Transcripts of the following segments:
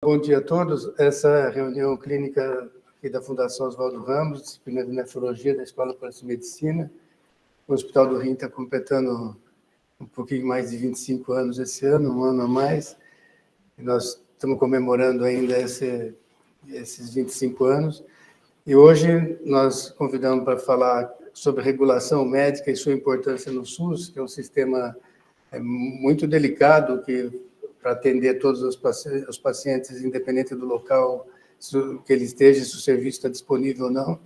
Bom dia a todos. Essa reunião clínica aqui da Fundação Oswaldo Ramos, disciplina de nefrologia da Escola de Medicina. O Hospital do Rim está completando um pouquinho mais de 25 anos esse ano, um ano a mais. E nós estamos comemorando ainda esses 25 anos. E hoje nós convidamos para falar sobre regulação médica e sua importância no SUS, que é um sistema muito delicado para atender todos os pacientes, independente do local que ele esteja, se o serviço está disponível ou não.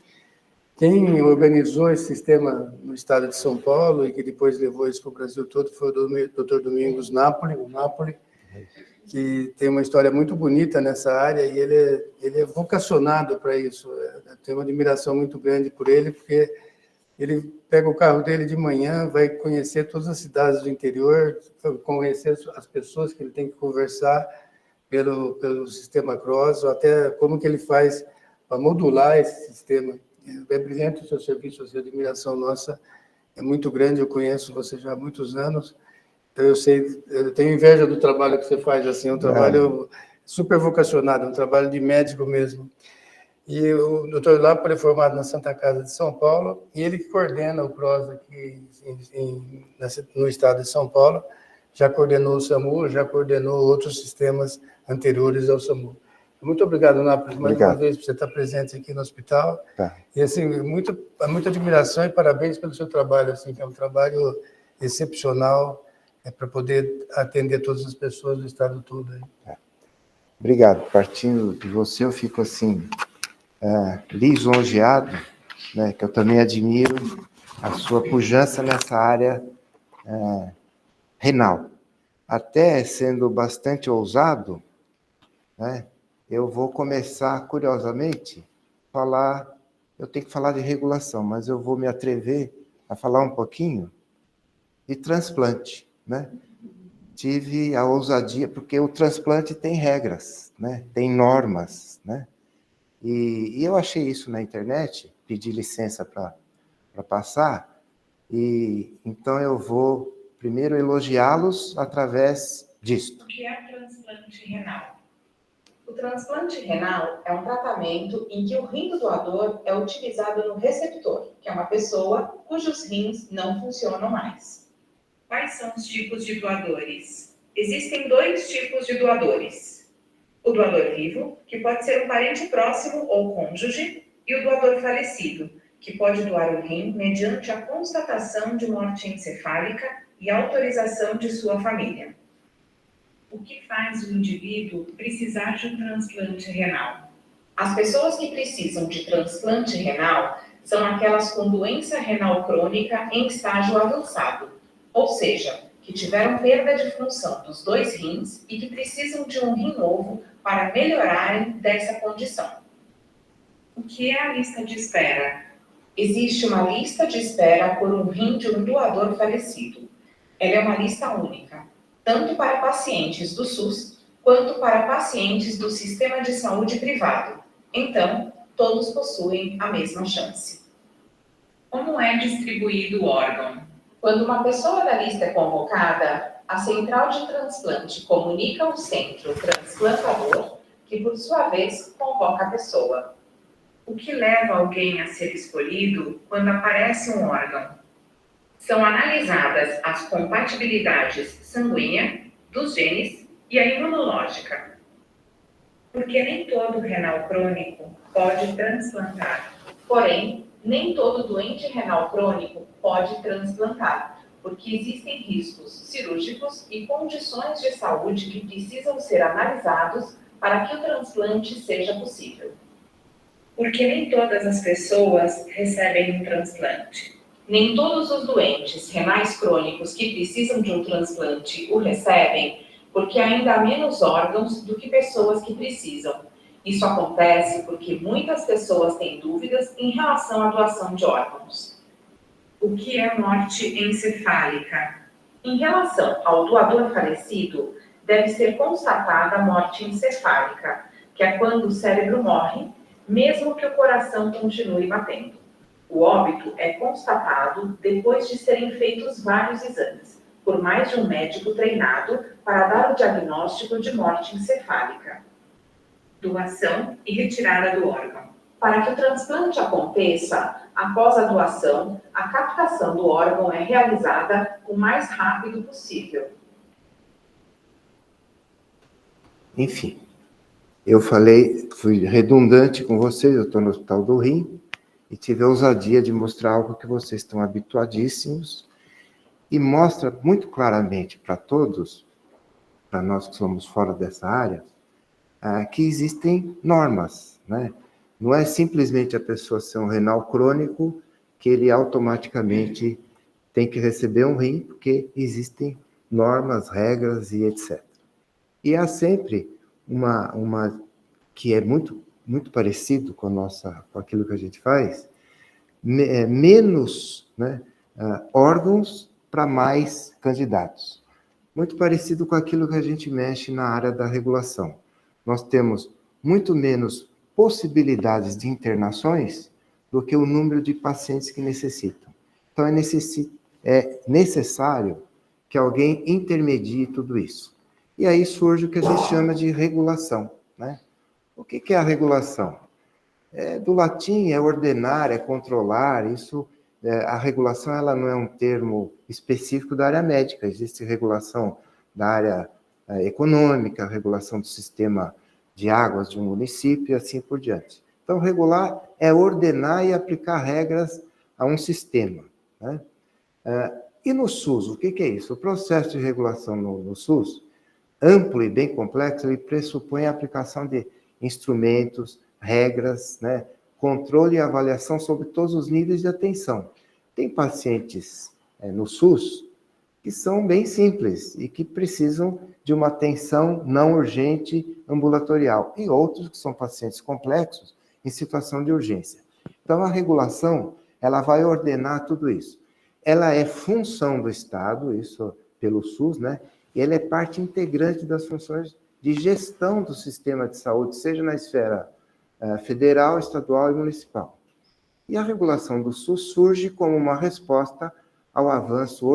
Quem organizou esse sistema no estado de São Paulo e que depois levou isso para o Brasil todo foi o Dr. Domingos Napoli, que tem uma história muito bonita nessa área e ele é vocacionado para isso. Eu tenho uma admiração muito grande por ele, porque ele pega o carro dele de manhã, vai conhecer todas as cidades do interior, conhecer as pessoas que ele tem que conversar pelo sistema CROSS, ou até como que ele faz para modular esse sistema. É brilhante o seu serviço, a admiração nossa é muito grande, eu conheço você já há muitos anos, então eu tenho inveja do trabalho que você faz, assim, é um trabalho super vocacionado, um trabalho de médico mesmo. E o Dr. Napoli é formado na Santa Casa de São Paulo, e ele que coordena o CROSS aqui no estado de São Paulo, já coordenou o SAMU, já coordenou outros sistemas anteriores ao SAMU. Muito obrigado, Napoli, mais uma vez, por você estar presente aqui no hospital. E, assim, muita admiração e parabéns pelo seu trabalho, assim, que é um trabalho excepcional para poder atender todas as pessoas do estado todo. Aí. Obrigado. Partindo de você, eu fico, assim, lisonjeado, né, que eu também admiro a sua pujança nessa área renal. Até sendo bastante ousado, né, eu vou começar, curiosamente, eu tenho que falar de regulação, mas eu vou me atrever a falar um pouquinho de transplante, né? Tive a ousadia, porque o transplante tem regras, né? Tem normas, né? E eu achei isso na internet, pedi licença para passar, e então eu vou primeiro elogiá-los através disto. O que é transplante renal? O transplante renal é um tratamento em que o rim do doador é utilizado no receptor, que é uma pessoa cujos rins não funcionam mais. Quais são os tipos de doadores? Existem 2 tipos de doadores. O doador vivo, que pode ser um parente próximo ou cônjuge, e o doador falecido, que pode doar o rim mediante a constatação de morte encefálica e autorização de sua família. O que faz o indivíduo precisar de um transplante renal? As pessoas que precisam de transplante renal são aquelas com doença renal crônica em estágio avançado, ou seja, que tiveram perda de função dos 2 rins e que precisam de um rim novo para melhorarem dessa condição. O que é a lista de espera? Existe uma lista de espera por um rim de um doador falecido. Ela é uma lista única, tanto para pacientes do SUS, quanto para pacientes do sistema de saúde privado. Então, todos possuem a mesma chance. Como é distribuído o órgão? Quando uma pessoa da lista é convocada, a central de transplante comunica ao centro transplantador, que por sua vez convoca a pessoa. O que leva alguém a ser escolhido quando aparece um órgão? São analisadas as compatibilidades sanguínea, dos genes e a imunológica. Porque nem todo renal crônico pode transplantar. Porém, nem todo doente renal crônico pode transplantar, porque existem riscos cirúrgicos e condições de saúde que precisam ser analisados para que o transplante seja possível. Porque nem todas as pessoas recebem um transplante. Nem todos os doentes renais crônicos que precisam de um transplante o recebem, porque ainda há menos órgãos do que pessoas que precisam. Isso acontece porque muitas pessoas têm dúvidas em relação à doação de órgãos. O que é morte encefálica? Em relação ao doador falecido, deve ser constatada a morte encefálica, que é quando o cérebro morre, mesmo que o coração continue batendo. O óbito é constatado depois de serem feitos vários exames, por mais de um médico treinado para dar o diagnóstico de morte encefálica. doação e retirada do órgão. Para que o transplante aconteça, após a doação, a captação do órgão é realizada o mais rápido possível. Enfim, eu fui redundante com vocês, eu estou no Hospital do Rim, e tive a ousadia de mostrar algo que vocês estão habituadíssimos, e mostra muito claramente para todos, para nós que somos fora dessa área, que existem normas, né? Não é simplesmente a pessoa ser um renal crônico que ele automaticamente tem que receber um rim, porque existem normas, regras e etc. E há sempre uma que é muito, muito parecido com aquilo que a gente faz, menos, né, órgãos para mais candidatos. Muito parecido com aquilo que a gente mexe na área da regulação. Nós temos muito menos possibilidades de internações do que o número de pacientes que necessitam. Então, é necessário que alguém intermedie tudo isso. E aí surge o que a gente chama de regulação, né? O que é a regulação? Do latim é ordenar, é controlar, a regulação ela não é um termo específico da área médica, existe regulação da área econômica, regulação do sistema de águas de um município e assim por diante. Então, regular é ordenar e aplicar regras a um sistema, né? E no SUS, o que é isso? O processo de regulação no SUS, amplo e bem complexo, ele pressupõe a aplicação de instrumentos, regras, né? Controle e avaliação sobre todos os níveis de atenção. Tem pacientes no SUS que são bem simples e que precisam de uma atenção não urgente ambulatorial, e outros que são pacientes complexos em situação de urgência. Então, a regulação, ela vai ordenar tudo isso. Ela é função do Estado, isso pelo SUS, né? E ela é parte integrante das funções de gestão do sistema de saúde, seja na esfera federal, estadual e municipal. E a regulação do SUS surge como uma resposta ao avanço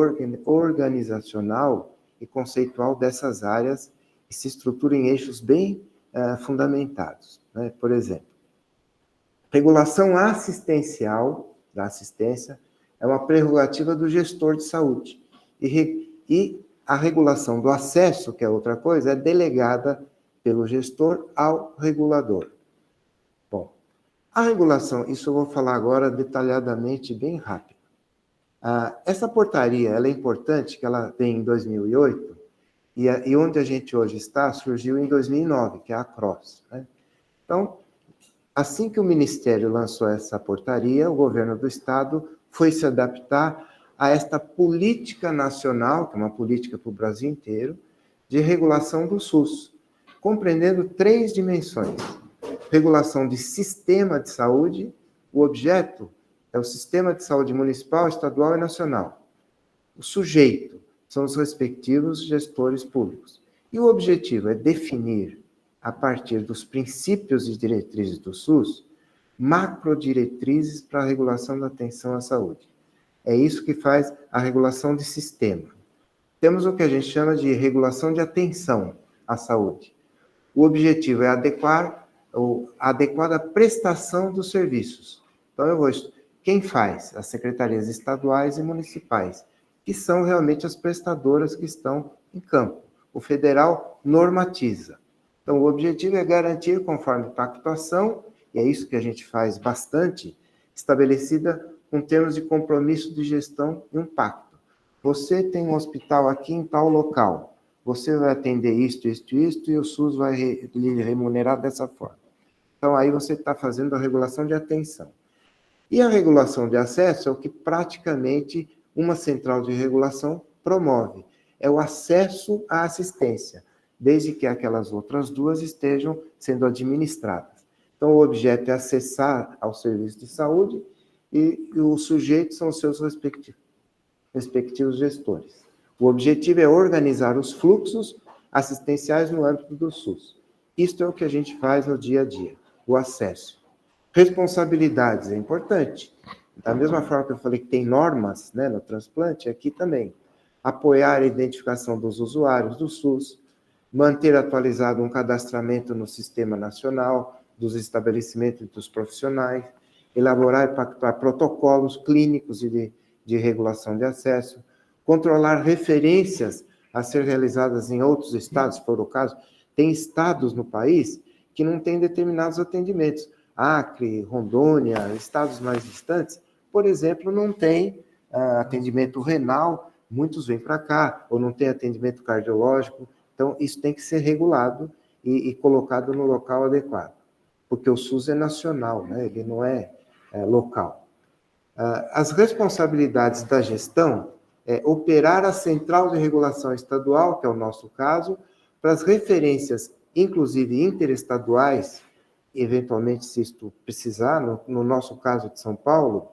organizacional e conceitual dessas áreas e se estrutura em eixos bem fundamentados, né? Por exemplo, regulação assistencial, da assistência, é uma prerrogativa do gestor de saúde. E a regulação do acesso, que é outra coisa, é delegada pelo gestor ao regulador. Bom, a regulação, isso eu vou falar agora detalhadamente, bem rápido. Essa portaria, ela é importante, que ela vem em 2008, e onde a gente hoje está, surgiu em 2009, que é a CROSS, né? Então, assim que o Ministério lançou essa portaria, o governo do Estado foi se adaptar a esta política nacional, que é uma política para o Brasil inteiro, de regulação do SUS, compreendendo 3 dimensões. Regulação de sistema de saúde, o objeto é o sistema de saúde municipal, estadual e nacional. O sujeito são os respectivos gestores públicos. E o objetivo é definir, a partir dos princípios e diretrizes do SUS, macrodiretrizes para a regulação da atenção à saúde. É isso que faz a regulação de sistema. Temos o que a gente chama de regulação de atenção à saúde. O objetivo é adequar a adequada prestação dos serviços. Então, quem faz? As secretarias estaduais e municipais, que são realmente as prestadoras que estão em campo. O federal normatiza. Então, o objetivo é garantir, conforme pactuação, e é isso que a gente faz bastante, estabelecida com termos de compromisso de gestão e um pacto. Você tem um hospital aqui em tal local, você vai atender isto, e o SUS vai lhe remunerar dessa forma. Então, aí você está fazendo a regulação de atenção. E a regulação de acesso é o que praticamente uma central de regulação promove. É o acesso à assistência, desde que aquelas outras 2 estejam sendo administradas. Então, o objeto é acessar ao serviço de saúde e o sujeito são os seus respectivos gestores. O objetivo é organizar os fluxos assistenciais no âmbito do SUS. Isto é o que a gente faz no dia a dia, o acesso. Responsabilidades é importante. Da mesma forma que eu falei que tem normas, né, no transplante, aqui também. Apoiar a identificação dos usuários do SUS, manter atualizado um cadastramento no Sistema Nacional dos estabelecimentos e dos profissionais, elaborar e pactuar protocolos clínicos e de regulação de acesso, controlar referências a ser realizadas em outros estados, se for o caso. Tem estados no país que não têm determinados atendimentos. Acre, Rondônia, estados mais distantes, por exemplo, não tem atendimento renal, muitos vêm para cá, ou não tem atendimento cardiológico. Então, isso tem que ser regulado e colocado no local adequado, porque o SUS é nacional, né? Ele não é local. As responsabilidades da gestão é operar a central de regulação estadual, que é o nosso caso, para as referências, inclusive interestaduais, eventualmente, se isto precisar, no nosso caso de São Paulo,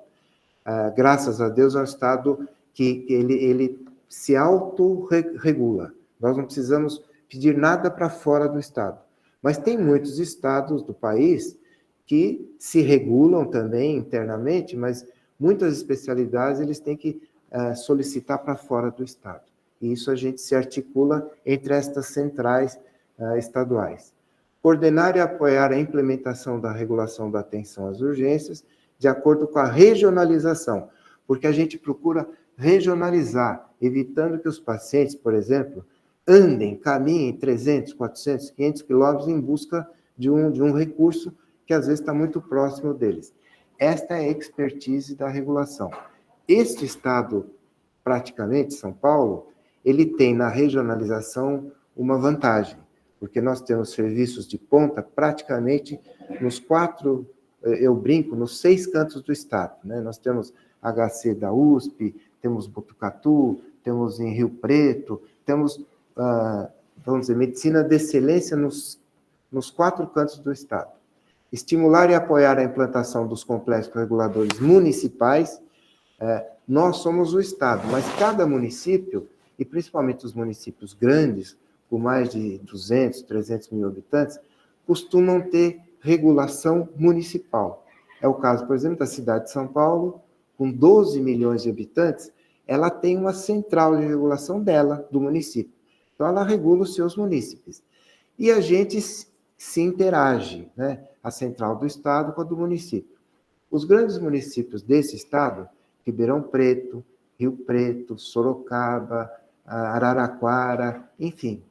graças a Deus, é um estado que ele se autorregula. Nós não precisamos pedir nada para fora do estado. Mas tem muitos estados do país que se regulam também internamente, mas muitas especialidades eles têm que solicitar para fora do estado. E isso a gente se articula entre estas centrais estaduais. Coordenar e apoiar a implementação da regulação da atenção às urgências, de acordo com a regionalização, porque a gente procura regionalizar, evitando que os pacientes, por exemplo, andem, caminhem 300, 400, 500 quilômetros em busca de um recurso que às vezes está muito próximo deles. Esta é a expertise da regulação. Este estado, praticamente, São Paulo, ele tem na regionalização uma vantagem, porque nós temos serviços de ponta praticamente nos 4, eu brinco, nos 6 cantos do estado, né? Nós temos HC da USP, temos Botucatu, temos em Rio Preto, temos, vamos dizer, medicina de excelência nos 4 cantos do estado. Estimular e apoiar a implantação dos complexos reguladores municipais. Nós somos o estado, mas cada município, e principalmente os municípios grandes, com mais de 200, 300 mil habitantes, costumam ter regulação municipal. É o caso, por exemplo, da cidade de São Paulo, com 12 milhões de habitantes, ela tem uma central de regulação dela, do município. Então, ela regula os seus munícipes. E a gente se interage, né? A central do estado com a do município. Os grandes municípios desse estado, Ribeirão Preto, Rio Preto, Sorocaba, Araraquara, enfim,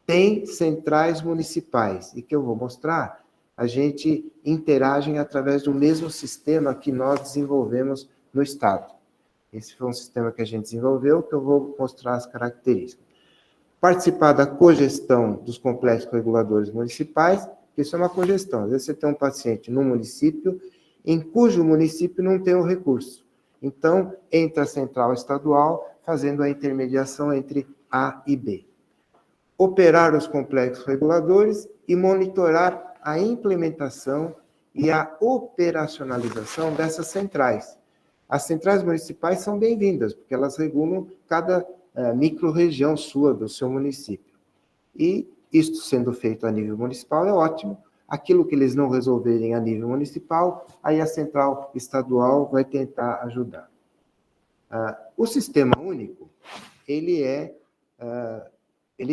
tem centrais municipais, e que eu vou mostrar, a gente interage através do mesmo sistema que nós desenvolvemos no estado. Esse foi um sistema que a gente desenvolveu, que eu vou mostrar as características. Participar da cogestão dos complexos reguladores municipais, isso é uma cogestão. Às vezes você tem um paciente num município, em cujo município não tem o recurso. Então, entra a central estadual, fazendo a intermediação entre A e B. Operar os complexos reguladores e monitorar a implementação e a operacionalização dessas centrais. As centrais municipais são bem-vindas, porque elas regulam cada micro-região sua, do seu município. E isto sendo feito a nível municipal é ótimo. Aquilo que eles não resolverem a nível municipal, aí a central estadual vai tentar ajudar. O sistema único, ele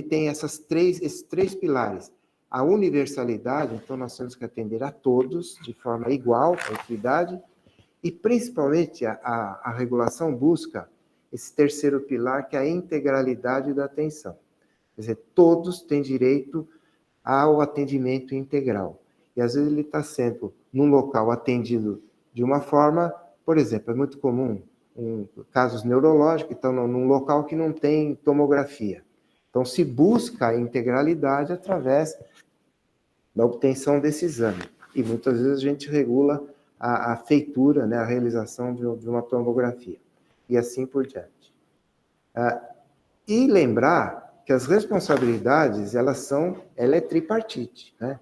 tem esses três pilares. A universalidade, então nós temos que atender a todos de forma igual, com equidade, e principalmente a regulação busca esse terceiro pilar, que é a integralidade da atenção. Quer dizer, todos têm direito ao atendimento integral. E às vezes ele está sendo, num local, atendido de uma forma, por exemplo, é muito comum casos neurológicos, então num local que não tem tomografia. Então se busca a integralidade através da obtenção desse exame. E muitas vezes a gente regula a feitura, né, a realização de uma tomografia. E assim por diante. E lembrar que as responsabilidades, ela é tripartite, né?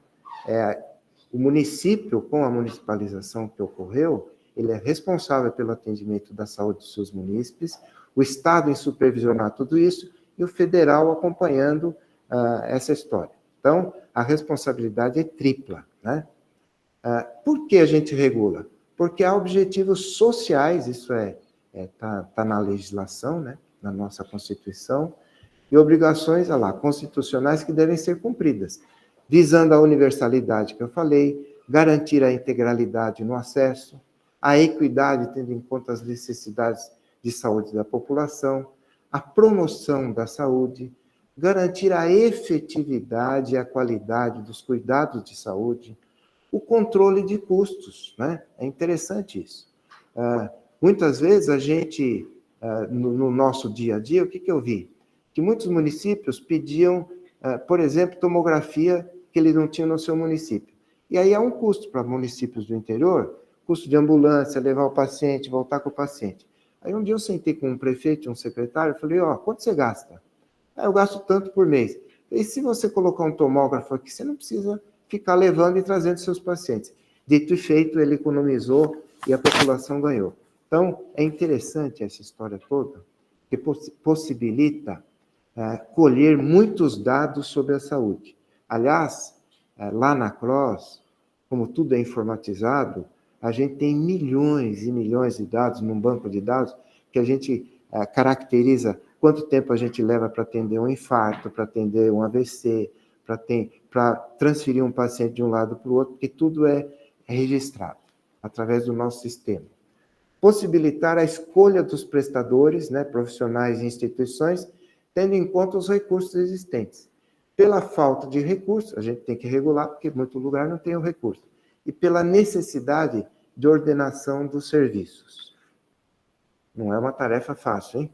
O município, com a municipalização que ocorreu, ele é responsável pelo atendimento da saúde dos seus munícipes, o Estado em supervisionar tudo isso, e o federal acompanhando essa história. Então, a responsabilidade é tripla, né? Por que a gente regula? Porque há objetivos sociais, isso tá na legislação, né? Na nossa Constituição, e obrigações, olha lá, constitucionais que devem ser cumpridas, visando a universalidade que eu falei, garantir a integralidade no acesso, a equidade, tendo em conta as necessidades de saúde da população, a promoção da saúde, garantir a efetividade e a qualidade dos cuidados de saúde, o controle de custos, né? É interessante isso. Muitas vezes a gente, no nosso dia a dia, o que eu vi? Que muitos municípios pediam, por exemplo, tomografia que eles não tinham no seu município. E aí há um custo para municípios do interior, custo de ambulância, levar o paciente, voltar com o paciente. Aí um dia eu sentei com um prefeito, um secretário, e falei, quanto você gasta? Eu gasto tanto por mês. E se você colocar um tomógrafo aqui, você não precisa ficar levando e trazendo seus pacientes. Dito e feito, ele economizou e a população ganhou. Então, é interessante essa história toda, que possibilita colher muitos dados sobre a saúde. Aliás, lá na CROSS, como tudo é informatizado, a gente tem milhões e milhões de dados num banco de dados que a gente caracteriza quanto tempo a gente leva para atender um infarto, para atender um AVC, para transferir um paciente de um lado para o outro, porque tudo é registrado através do nosso sistema. Possibilitar a escolha dos prestadores, né, profissionais e instituições, tendo em conta os recursos existentes. Pela falta de recursos, a gente tem que regular, porque muito lugar não tem o recurso. E pela necessidade de ordenação dos serviços. Não é uma tarefa fácil, hein?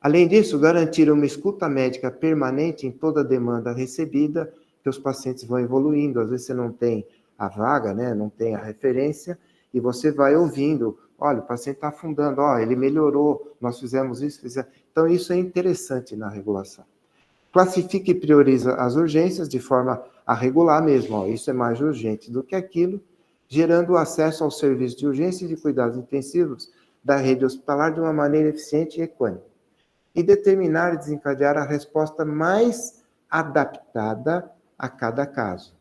Além disso, garantir uma escuta médica permanente em toda a demanda recebida, que os pacientes vão evoluindo. Às vezes você não tem a vaga, né? Não tem a referência, e você vai ouvindo, olha, o paciente está afundando, ele melhorou, nós fizemos isso, fizemos. Então, isso é interessante na regulação. Classifica e prioriza as urgências de forma a regular mesmo, isso é mais urgente do que aquilo, gerando acesso aos serviços de urgência e de cuidados intensivos da rede hospitalar de uma maneira eficiente e equânime. E determinar e desencadear a resposta mais adaptada a cada caso,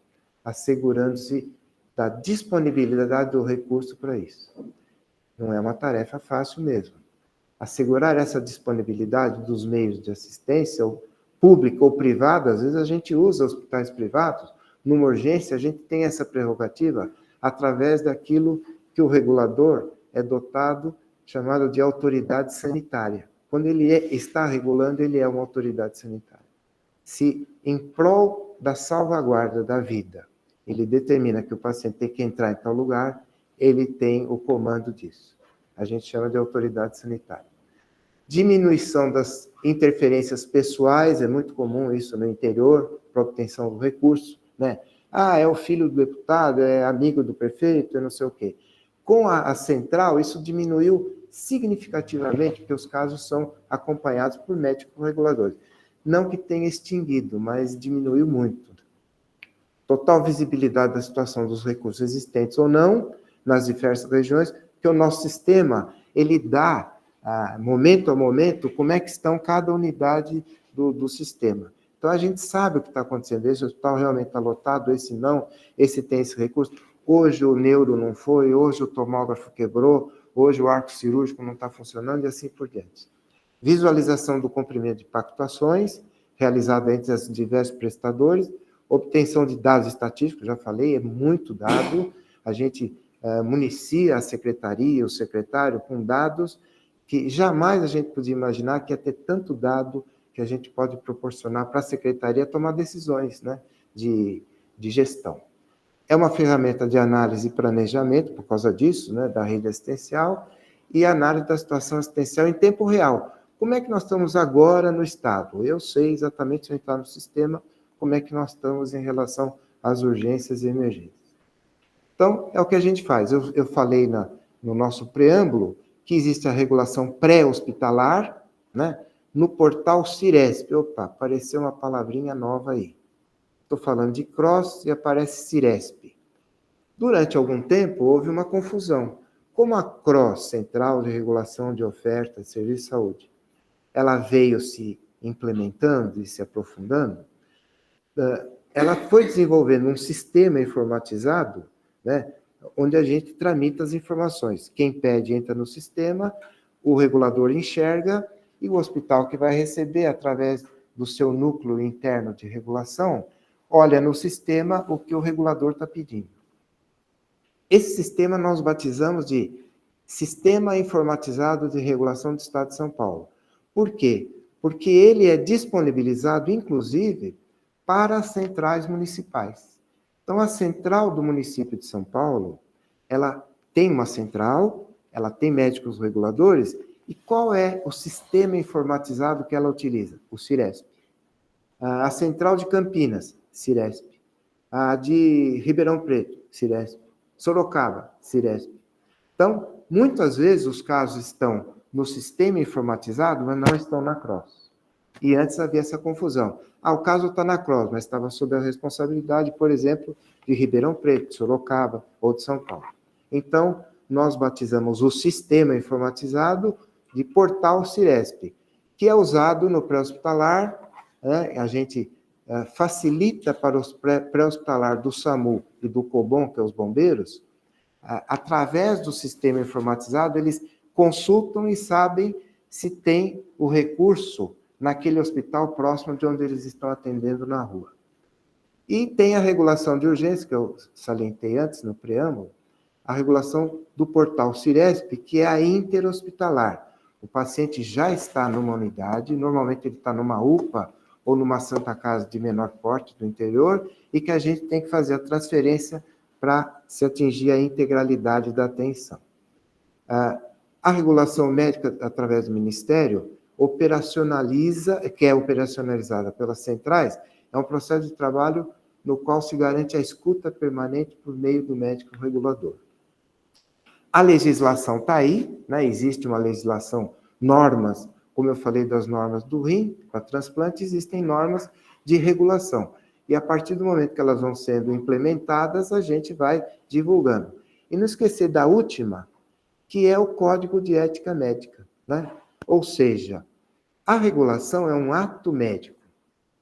assegurando-se da disponibilidade do recurso para isso. Não é uma tarefa fácil mesmo. Assegurar essa disponibilidade dos meios de assistência, ou pública ou privada, às vezes a gente usa hospitais privados, numa urgência a gente tem essa prerrogativa através daquilo que o regulador é dotado, chamado de autoridade sanitária. Quando ele está regulando, ele é uma autoridade sanitária. Se, em prol da salvaguarda da vida, ele determina que o paciente tem que entrar em tal lugar, ele tem o comando disso. A gente chama de autoridade sanitária. Diminuição das interferências pessoais, é muito comum isso no interior, para obtenção do recurso, né? É o filho do deputado, é amigo do prefeito, é não sei o quê. Com a central, isso diminuiu significativamente, porque os casos são acompanhados por médicos reguladores. Não que tenha extinguido, mas diminuiu muito. Total visibilidade da situação dos recursos existentes ou não, nas diversas regiões, porque o nosso sistema, ele dá, momento a momento, como é que estão cada unidade do sistema. Então, a gente sabe o que está acontecendo. Esse hospital realmente está lotado, esse não, esse tem esse recurso. Hoje o neuro não foi, hoje o tomógrafo quebrou, hoje o arco cirúrgico não está funcionando e assim por diante. Visualização do cumprimento de pactuações, realizada entre os diversos prestadores, obtenção de dados estatísticos, já falei, é muito dado, a gente municia a secretaria, o secretário, com dados que jamais a gente podia imaginar que ia ter tanto dado que a gente pode proporcionar para a secretaria tomar decisões, né, de gestão. É uma ferramenta de análise e planejamento, por causa disso, né, da rede assistencial, e análise da situação assistencial em tempo real. Como é que nós estamos agora no Estado? Eu sei exatamente, se a gente está no sistema, como é que nós estamos em relação às urgências e emergências. Então, é o que a gente faz. Eu falei no nosso preâmbulo que existe a regulação pré-hospitalar, né? No portal Ciresp. Opa, apareceu uma palavrinha nova aí. Estou falando de CROSS e aparece Ciresp. Durante algum tempo, houve uma confusão. Como a CROSS, Central de Regulação de Oferta de Serviço de Saúde, ela veio se implementando e se aprofundando, ela foi desenvolvendo um sistema informatizado, né, onde a gente tramita as informações. Quem pede entra no sistema, o regulador enxerga, e o hospital que vai receber, através do seu núcleo interno de regulação, olha no sistema o que o regulador está pedindo. Esse sistema nós batizamos de Sistema Informatizado de Regulação do Estado de São Paulo. Por quê? Porque ele é disponibilizado, inclusive, para as centrais municipais. Então, a central do município de São Paulo, ela tem uma central, ela tem médicos reguladores, e qual é o sistema informatizado que ela utiliza? O Ciresp. A central de Campinas, Ciresp. A de Ribeirão Preto, Ciresp. Sorocaba, Ciresp. Então, muitas vezes os casos estão no sistema informatizado, mas não estão na CROSS. E antes havia essa confusão. O caso está na CROSS, mas estava sob a responsabilidade, por exemplo, de Ribeirão Preto, de Sorocaba ou de São Paulo. Então, nós batizamos o sistema informatizado de Portal Ciresp, que é usado no pré-hospitalar, a gente facilita para os pré-hospitalar do SAMU e do COBOM, que é os bombeiros, através do sistema informatizado, eles consultam e sabem se tem o recurso naquele hospital próximo de onde eles estão atendendo na rua. E tem a regulação de urgência, que eu salientei antes no preâmbulo, a regulação do portal Ciresp, que é a interhospitalar. O paciente já está numa unidade, normalmente ele está numa UPA ou numa Santa Casa de menor porte do interior, e que a gente tem que fazer a transferência para se atingir a integralidade da atenção. A regulação médica, através do Ministério, operacionaliza, que é operacionalizada pelas centrais, é um processo de trabalho no qual se garante a escuta permanente por meio do médico regulador. A legislação está aí, né? Existe uma legislação, normas, como eu falei das normas do rim, para transplante, existem normas de regulação. E a partir do momento que elas vão sendo implementadas, a gente vai divulgando. E não esquecer da última, que é o Código de Ética Médica, né? Ou seja, a regulação é um ato médico.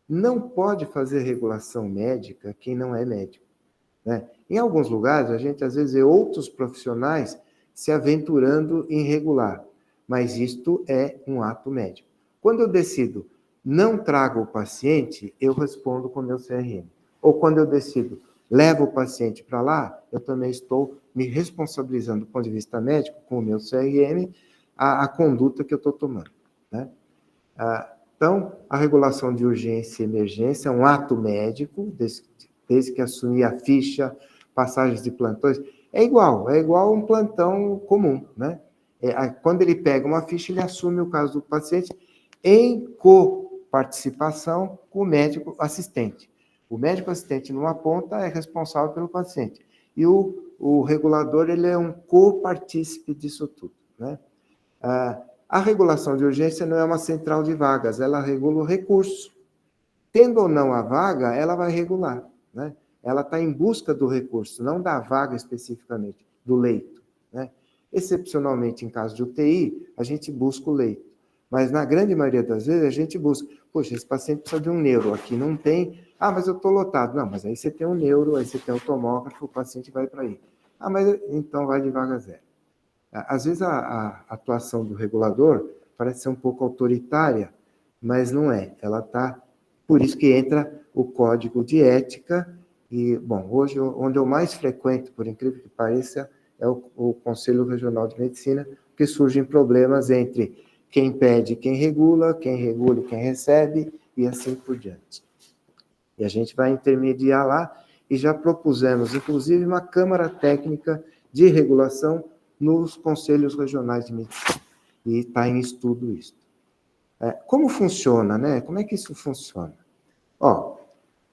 Não pode fazer regulação médica quem não é médico, né? Em alguns lugares, a gente às vezes vê outros profissionais se aventurando em regular, mas isto é um ato médico. Quando eu decido não trago o paciente, eu respondo com o meu CRM. Ou quando eu decido levo o paciente para lá, eu também estou me responsabilizando do ponto de vista médico, com o meu CRM, a conduta que eu estou tomando, né? Então, a regulação de urgência e emergência é um ato médico, desde que assumir a ficha, passagens de plantões, é igual um plantão comum, né? Quando ele pega uma ficha, ele assume o caso do paciente em coparticipação com o médico assistente. O médico assistente, numa ponta, é responsável pelo paciente. E o regulador, ele é um copartícipe disso tudo, né? A regulação de urgência não é uma central de vagas, ela regula o recurso. Tendo ou não a vaga, ela vai regular, né? Ela está em busca do recurso, não da vaga especificamente, do leito, né? Excepcionalmente, em caso de UTI, a gente busca o leito. Mas, na grande maioria das vezes, a gente busca, poxa, esse paciente precisa de um neuro, aqui não tem, mas eu estou lotado. Não, mas aí você tem um neuro, aí você tem um tomógrafo, o paciente vai para aí. Mas então vai de vaga zero. Às vezes, a atuação do regulador parece ser um pouco autoritária, mas não é. Ela está, por isso que entra o Código de Ética, e, bom, hoje, onde eu mais frequento, por incrível que pareça, é o Conselho Regional de Medicina, porque surgem problemas entre quem pede e quem regula e quem recebe, e assim por diante. E a gente vai intermediar lá, e já propusemos, inclusive, uma Câmara Técnica de Regulação nos Conselhos Regionais de Medicina. E está em estudo isso. Como funciona, né? Como é que isso funciona?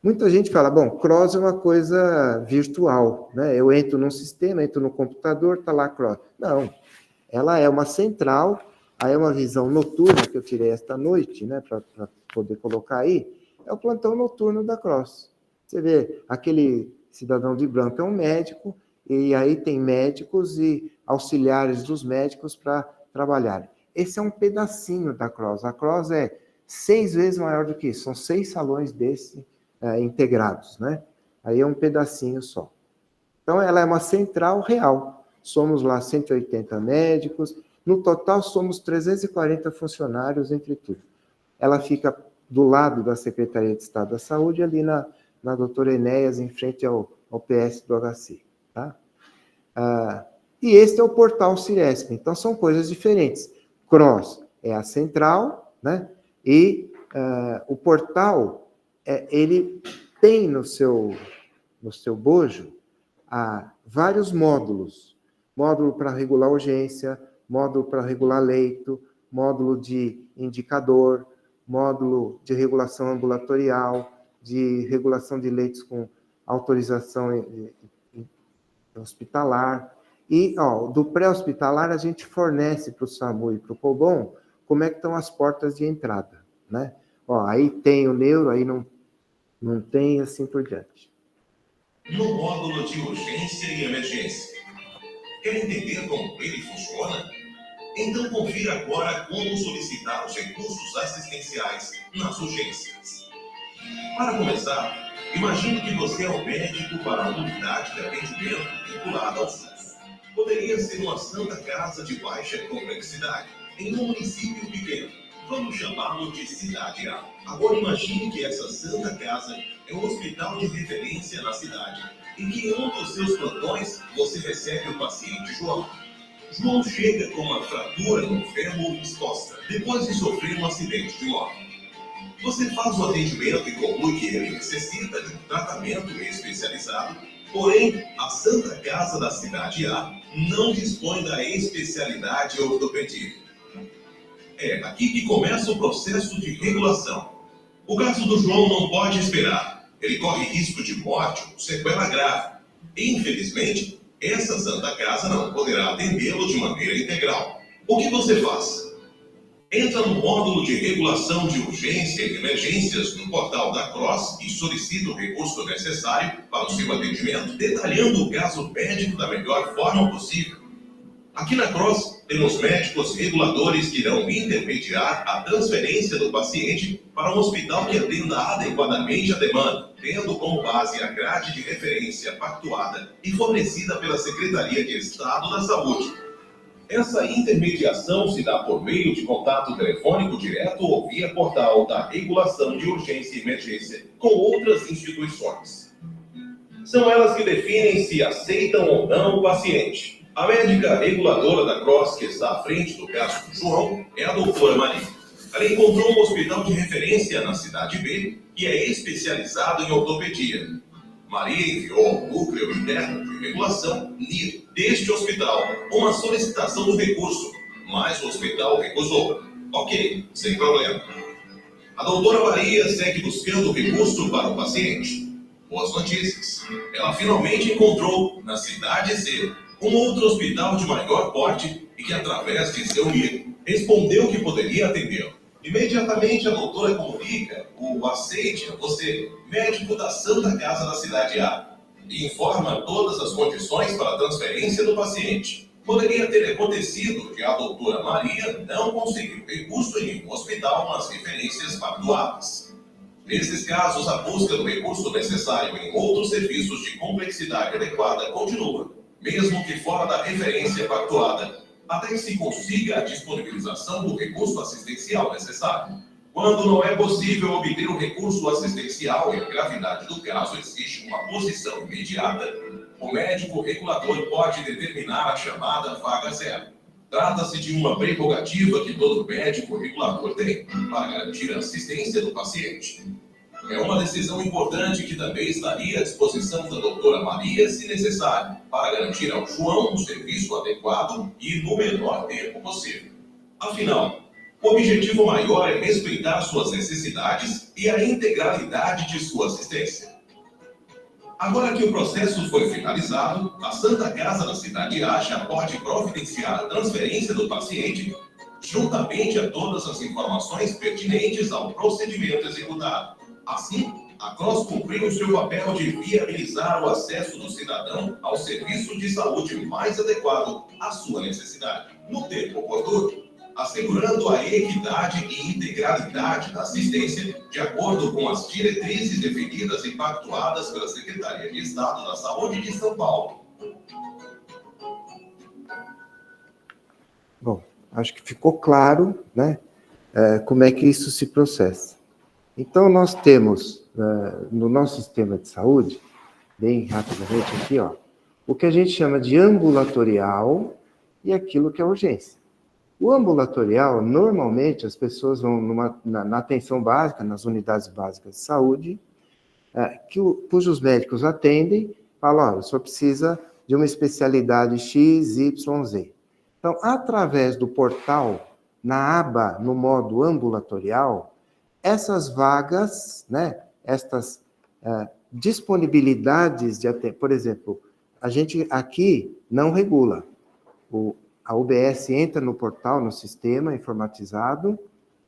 Muita gente fala, bom, CROSS é uma coisa virtual, né? Eu entro num sistema, entro no computador, está lá CROSS. Não, ela é uma central, aí é uma visão noturna que eu tirei esta noite, né, para poder colocar aí, é o plantão noturno da CROSS. Você vê, aquele cidadão de branco é um médico, e aí tem médicos e auxiliares dos médicos para trabalharem. Esse é um pedacinho da CROSS. A CROSS é 6 vezes maior do que isso, são 6 salões desse integrados, né? Aí é um pedacinho só. Então, ela é uma central real. Somos lá 180 médicos, no total somos 340 funcionários entre tudo. Ela fica do lado da Secretaria de Estado da Saúde, ali na doutora Enéas, em frente ao PS do HC. Tá? E este é o portal Ciresp. Então, são coisas diferentes. CROSS é a central, né? E o portal, ele tem no seu bojo vários módulos. Módulo para regular urgência, módulo para regular leito, módulo de indicador, módulo de regulação ambulatorial, de regulação de leitos com autorização hospitalar. E, do pré-hospitalar, a gente fornece para o SAMU e para o COBOM como é que estão as portas de entrada, né? Aí tem o neuro, aí não tem, assim por diante. No módulo de urgência e emergência. Quer entender como ele funciona? Então confira agora como solicitar os recursos assistenciais nas urgências. Para começar, imagine que você é o médico para uma unidade de atendimento vinculada ao SUS. Poderia ser uma santa casa de baixa complexidade, em um município pequeno. Vamos chamá-lo de Cidade A. Agora imagine que essa santa casa é um hospital de referência na cidade, e que em um dos seus plantões você recebe o paciente João. João chega com uma fratura no fêmur exposta, depois de sofrer um acidente de moto. Você faz o atendimento e conclui que ele necessita de um tratamento especializado, porém, a Santa Casa da Cidade A não dispõe da especialidade ortopedia. É aqui que começa o processo de regulação. O caso do João não pode esperar. Ele corre risco de morte ou sequela grave. Infelizmente, essa Santa Casa não poderá atendê-lo de maneira integral. O que você faz? Entra no módulo de regulação de urgência e emergências no portal da CROSS e solicita o recurso necessário para o seu atendimento, detalhando o caso médico da melhor forma possível. Aqui na CROSS, temos médicos reguladores que irão intermediar a transferência do paciente para um hospital que atenda adequadamente a demanda, tendo como base a grade de referência pactuada e fornecida pela Secretaria de Estado da Saúde. Essa intermediação se dá por meio de contato telefônico direto ou via portal da regulação de urgência e emergência com outras instituições. São elas que definem se aceitam ou não o paciente. A médica reguladora da CROSS, que está à frente do caso do João, é a doutora Maria. Ela encontrou um hospital de referência na Cidade B, que é especializado em ortopedia. Maria enviou ao Núcleo Interno de Regulação, NIR, deste hospital, uma solicitação do recurso, mas o hospital recusou. Ok, sem problema. A doutora Maria segue buscando o recurso para o paciente. Boas notícias. Ela finalmente encontrou, na Cidade C, um outro hospital de maior porte e que, através de seu NIR, respondeu que poderia atendê-lo. Imediatamente a doutora comunica o aceite a você, médico da Santa Casa da Cidade A, e informa todas as condições para a transferência do paciente. Poderia ter acontecido que a doutora Maria não conseguiu recurso em nenhum hospital nas referências pactuadas. Nesses casos, a busca do recurso necessário em outros serviços de complexidade adequada continua, mesmo que fora da referência pactuada, até que se consiga a disponibilização do recurso assistencial necessário. Quando não é possível obter o recurso assistencial e a gravidade do caso exige uma posição imediata, o médico regulador pode determinar a chamada vaga zero. Trata-se de uma prerrogativa que todo médico regulador tem para garantir a assistência do paciente. É uma decisão importante que também estaria à disposição da doutora Maria, se necessário, para garantir ao João um serviço adequado e no menor tempo possível. Afinal, o objetivo maior é respeitar suas necessidades e a integralidade de sua assistência. Agora que o processo foi finalizado, a Santa Casa da Cidade A já pode providenciar a transferência do paciente, juntamente a todas as informações pertinentes ao procedimento executado. Assim, a CROSS cumpriu o seu papel de viabilizar o acesso do cidadão ao serviço de saúde mais adequado à sua necessidade, no tempo oportuno, assegurando a equidade e integralidade da assistência de acordo com as diretrizes definidas e pactuadas pela Secretaria de Estado da Saúde de São Paulo. Bom, acho que ficou claro, né, como é que isso se processa. Então, nós temos, no nosso sistema de saúde, bem rapidamente aqui, ó, o que a gente chama de ambulatorial e aquilo que é urgência. O ambulatorial, normalmente, as pessoas vão na atenção básica, nas unidades básicas de saúde, cujos médicos atendem, falam, olha, o senhor precisa de uma especialidade X, Y, Z. Então, através do portal, na aba, no modo ambulatorial, essas vagas, né, estas disponibilidades de atendimento, por exemplo, a gente aqui não regula. A UBS entra no portal, no sistema informatizado,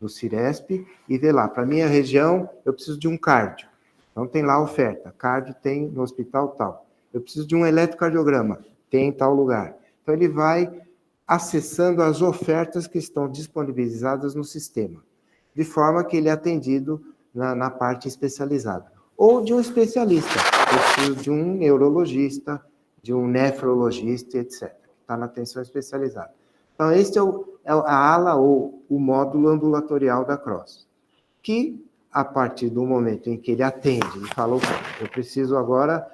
no Ciresp, e vê lá, para minha região, eu preciso de um cardio. Então, tem lá a oferta, cardio tem no hospital tal. Eu preciso de um eletrocardiograma, tem em tal lugar. Então, ele vai acessando as ofertas que estão disponibilizadas no sistema, de forma que ele é atendido na parte especializada. Ou de um especialista, eu preciso de um neurologista, de um nefrologista, etc. Está na atenção especializada. Então, este é a ala ou o módulo ambulatorial da CROSS, que, a partir do momento em que ele atende e fala, eu preciso agora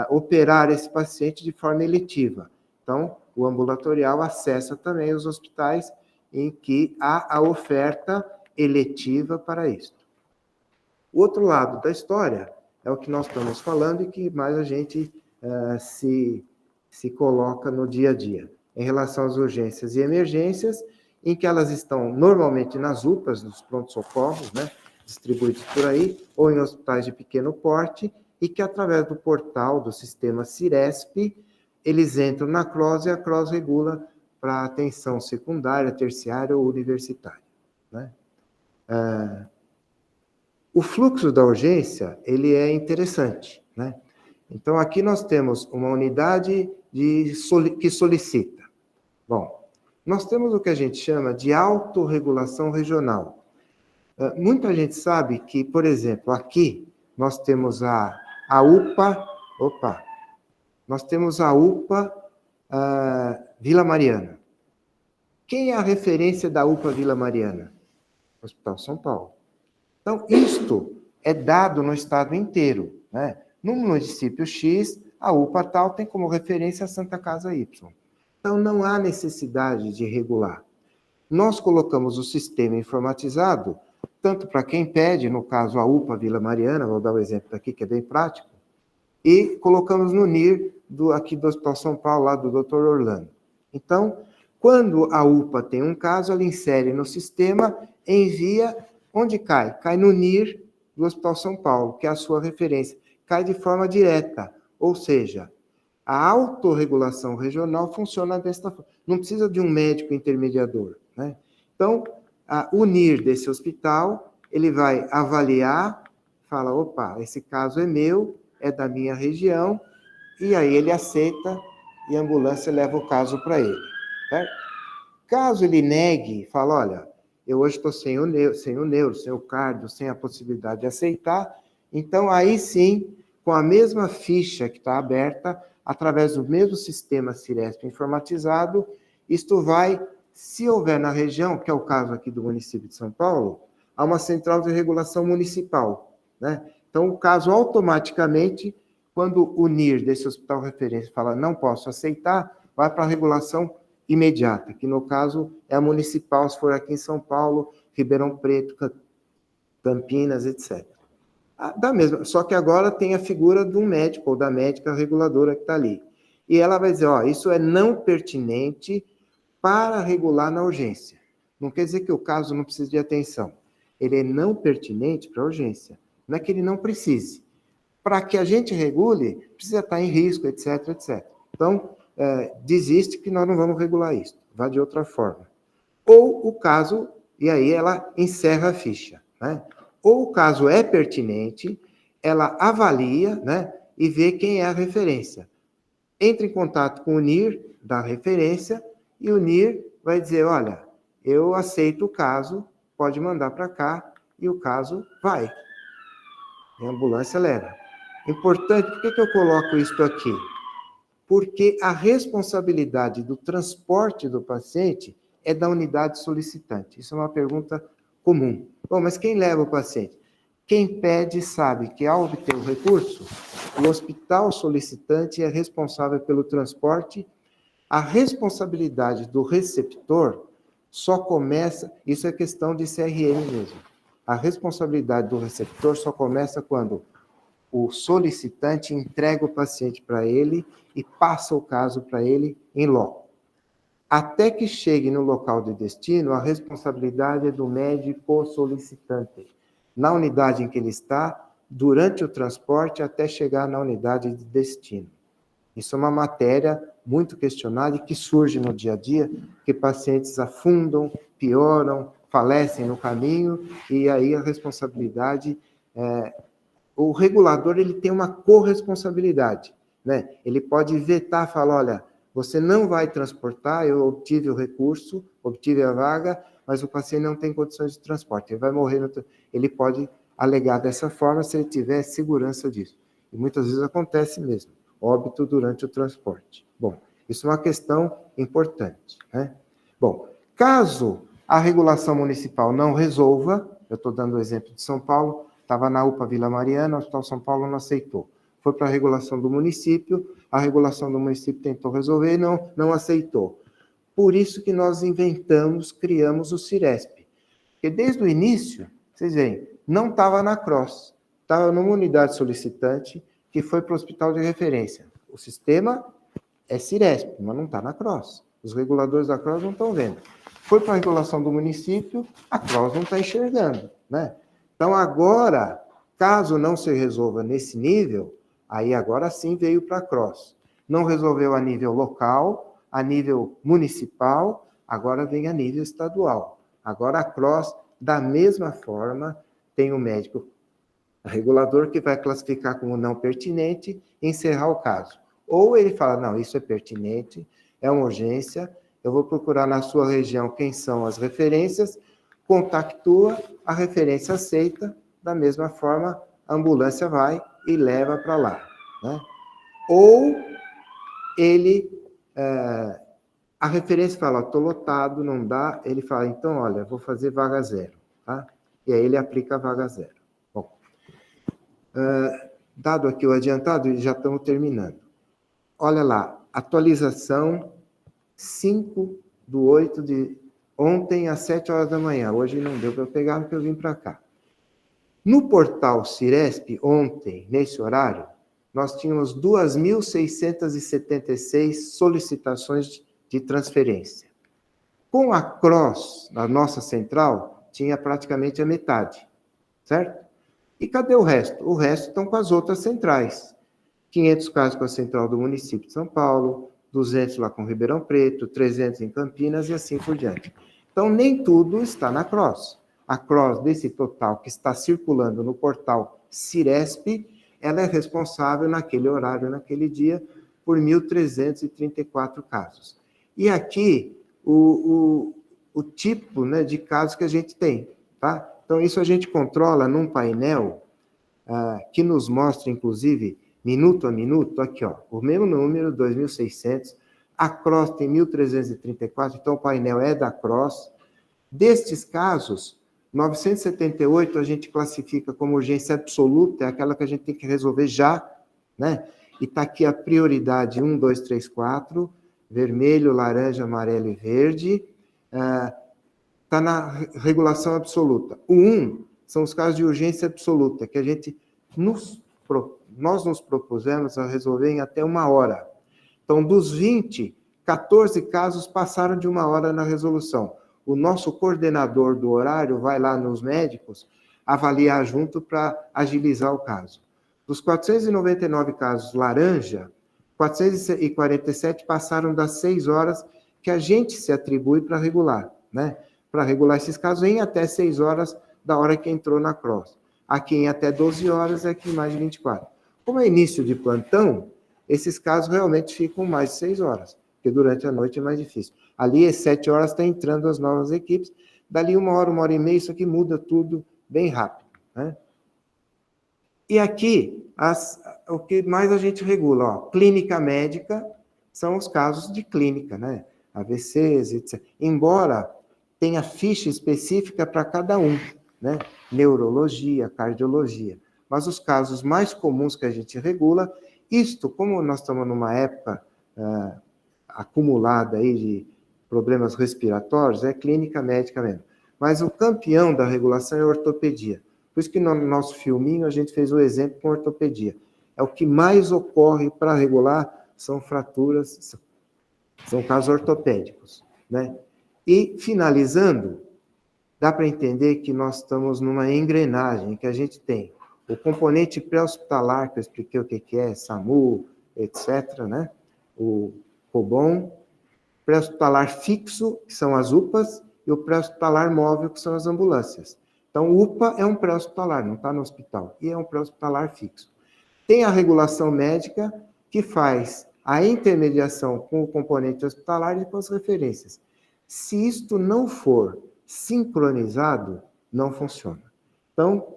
operar esse paciente de forma eletiva. Então, o ambulatorial acessa também os hospitais em que há a oferta eletiva para isso. O outro lado da história é o que nós estamos falando e que mais a gente se coloca no dia a dia, em relação às urgências e emergências, em que elas estão normalmente nas UPAs, nos prontos-socorros, né, distribuídos por aí, ou em hospitais de pequeno porte, e que através do portal do sistema Ciresp, eles entram na CROSS e a CROSS regula para atenção secundária, terciária ou universitária, né? O fluxo da urgência, ele é interessante, né? Então, aqui nós temos uma unidade que solicita. Bom, nós temos o que a gente chama de autorregulação regional. Muita gente sabe que, por exemplo, aqui nós temos a UPA, nós temos a UPA Vila Mariana. Quem é a referência da UPA Vila Mariana? Hospital São Paulo. Então, isto é dado no estado inteiro, né? No município X, a UPA tal tem como referência a Santa Casa Y. Então, não há necessidade de regular. Nós colocamos o sistema informatizado, tanto para quem pede, no caso a UPA Vila Mariana, vou dar um exemplo aqui que é bem prático, e colocamos no NIR aqui do Hospital São Paulo, lá do Dr. Orlando. Então, quando a UPA tem um caso, ela insere no sistema, envia, onde cai? Cai no NIR do Hospital São Paulo, que é a sua referência. Cai de forma direta, ou seja, a autorregulação regional funciona desta forma. Não precisa de um médico intermediador, né? Então, o NIR desse hospital, ele vai avaliar, fala, opa, esse caso é meu, é da minha região, e aí ele aceita e a ambulância leva o caso para ele, certo? Caso ele negue, fala, olha, eu hoje estou sem o neuro, sem o cardio, sem a possibilidade de aceitar, então aí sim, com a mesma ficha que está aberta, através do mesmo sistema Ciresp informatizado, isto vai, se houver na região, que é o caso aqui do município de São Paulo, há uma central de regulação municipal, né? Então, o caso automaticamente, quando o NIR desse hospital referência fala não posso aceitar, vai para a regulação imediata, que no caso é a municipal, se for aqui em São Paulo, Ribeirão Preto, Campinas, etc. Só que agora tem a figura de um médico ou da médica reguladora que está ali. E ela vai dizer, isso é não pertinente para regular na urgência. Não quer dizer que o caso não precisa de atenção. Ele é não pertinente para a urgência. Não é que ele não precise. Para que a gente regule, precisa estar em risco, etc, etc. Então, desiste que nós não vamos regular isso. Vai de outra forma. Ou o caso, e aí ela encerra a ficha, né? Ou o caso é pertinente, ela avalia, né, e vê quem é a referência. Entra em contato com o NIR da referência e o NIR vai dizer, olha, eu aceito o caso, pode mandar para cá e o caso vai. E a ambulância leva. Importante, por que eu coloco isso aqui? Porque a responsabilidade do transporte do paciente é da unidade solicitante. Isso é uma pergunta comum. Bom, mas quem leva o paciente? Quem pede sabe que, ao obter o recurso, o hospital solicitante é responsável pelo transporte. A responsabilidade do receptor só começa, isso é questão de CRM mesmo, a responsabilidade do receptor só começa quando o solicitante entrega o paciente para ele e passa o caso para ele em loco. Até que chegue no local de destino, a responsabilidade é do médico solicitante, na unidade em que ele está, durante o transporte, até chegar na unidade de destino. Isso é uma matéria muito questionada e que surge no dia a dia, que pacientes afundam, pioram, falecem no caminho, e aí a responsabilidade, o regulador ele tem uma corresponsabilidade, né? Ele pode vetar, falar, olha, você não vai transportar, eu obtive o recurso, obtive a vaga, mas o paciente não tem condições de transporte, ele vai morrer, ele pode alegar dessa forma se ele tiver segurança disso. E muitas vezes acontece mesmo. Óbito durante o transporte. Bom, isso é uma questão importante, né? Bom, caso a regulação municipal não resolva, eu estou dando o exemplo de São Paulo, estava na UPA Vila Mariana, o Hospital São Paulo não aceitou. Foi para a regulação do município, a regulação do município tentou resolver e não aceitou. Por isso que nós criamos o Ciresp. Porque desde o início, vocês veem, não estava na CROSS, estava numa unidade solicitante, que foi para o hospital de referência. O sistema é Ciresp, mas não está na CROSS. Os reguladores da CROSS não estão vendo. Foi para a regulação do município, a CROSS não está enxergando, né? Então, agora, caso não se resolva nesse nível, aí agora sim veio para a CROSS. Não resolveu a nível local, a nível municipal, agora vem a nível estadual. Agora a CROSS, da mesma forma, tem o médico regulador que vai classificar como não pertinente e encerrar o caso. Ou ele fala, não, isso é pertinente, é uma urgência, eu vou procurar na sua região quem são as referências, contactua, a referência aceita, da mesma forma, a ambulância vai e leva para lá, né? Ou ele, a referência fala, estou lotado, não dá, ele fala, então, olha, vou fazer vaga zero, tá? E aí ele aplica a vaga zero. Dado aqui o adiantado, já estamos terminando. Olha lá, atualização 5/8 de ontem às 7 horas da manhã. Hoje não deu para eu pegar porque eu vim para cá. No portal Ciresp, ontem, nesse horário, nós tínhamos 2.676 solicitações de transferência. Com a CROSS, na nossa central, tinha praticamente a metade, certo? E cadê o resto? O resto estão com as outras centrais. 500 casos com a central do município de São Paulo, 200 lá com Ribeirão Preto, 300 em Campinas e assim por diante. Então, nem tudo está na CROSS. A CROSS, desse total que está circulando no portal Ciresp, ela é responsável naquele horário, naquele dia, por 1.334 casos. E aqui, o tipo, né, de casos que a gente tem, tá? Então, isso a gente controla num painel que nos mostra, inclusive, minuto a minuto, aqui, ó, o mesmo número, 2.600, a CROSS tem 1.334, então o painel é da CROSS. Destes casos, 978 a gente classifica como urgência absoluta, é aquela que a gente tem que resolver já, né? E está aqui a prioridade 1, 2, 3, 4, vermelho, laranja, amarelo e verde, está na regulação absoluta. O 1 são os casos de urgência absoluta, que a gente nós nos propusemos a resolver em até 1 hora. Então, dos 20, 14 casos passaram de 1 hora na resolução. O nosso coordenador do horário vai lá nos médicos avaliar junto para agilizar o caso. Dos 499 casos laranja, 447 passaram das 6 horas que a gente se atribui para regular, né? Para regular esses casos em até 6 horas da hora que entrou na CROSS. Aqui em até 12 horas, aqui em mais de 24. Como é início de plantão, esses casos realmente ficam mais de 6 horas, porque durante a noite é mais difícil. Ali, às 7 horas, está entrando as novas equipes, dali 1 hora e meia, isso aqui muda tudo bem rápido, né? E aqui, o que mais a gente regula, ó, clínica médica, são os casos de clínica, né? AVCs, etc. Embora tenha ficha específica para cada um, né? Neurologia, cardiologia. Mas os casos mais comuns que a gente regula, isto, como nós estamos numa época acumulada aí de problemas respiratórios, é clínica médica mesmo. Mas o campeão da regulação é a ortopedia. Por isso que no nosso filminho a gente fez o exemplo com ortopedia. É o que mais ocorre para regular, são fraturas, são casos ortopédicos, né? E, finalizando, dá para entender que nós estamos numa engrenagem, que a gente tem o componente pré-hospitalar, que eu expliquei o que é, SAMU, etc., né? O COBOM, pré-hospitalar fixo, que são as UPAs, e o pré-hospitalar móvel, que são as ambulâncias. Então, UPA é um pré-hospitalar, não está no hospital, e é um pré-hospitalar fixo. Tem a regulação médica, que faz a intermediação com o componente hospitalar e com as referências. Se isto não for sincronizado, não funciona. Então,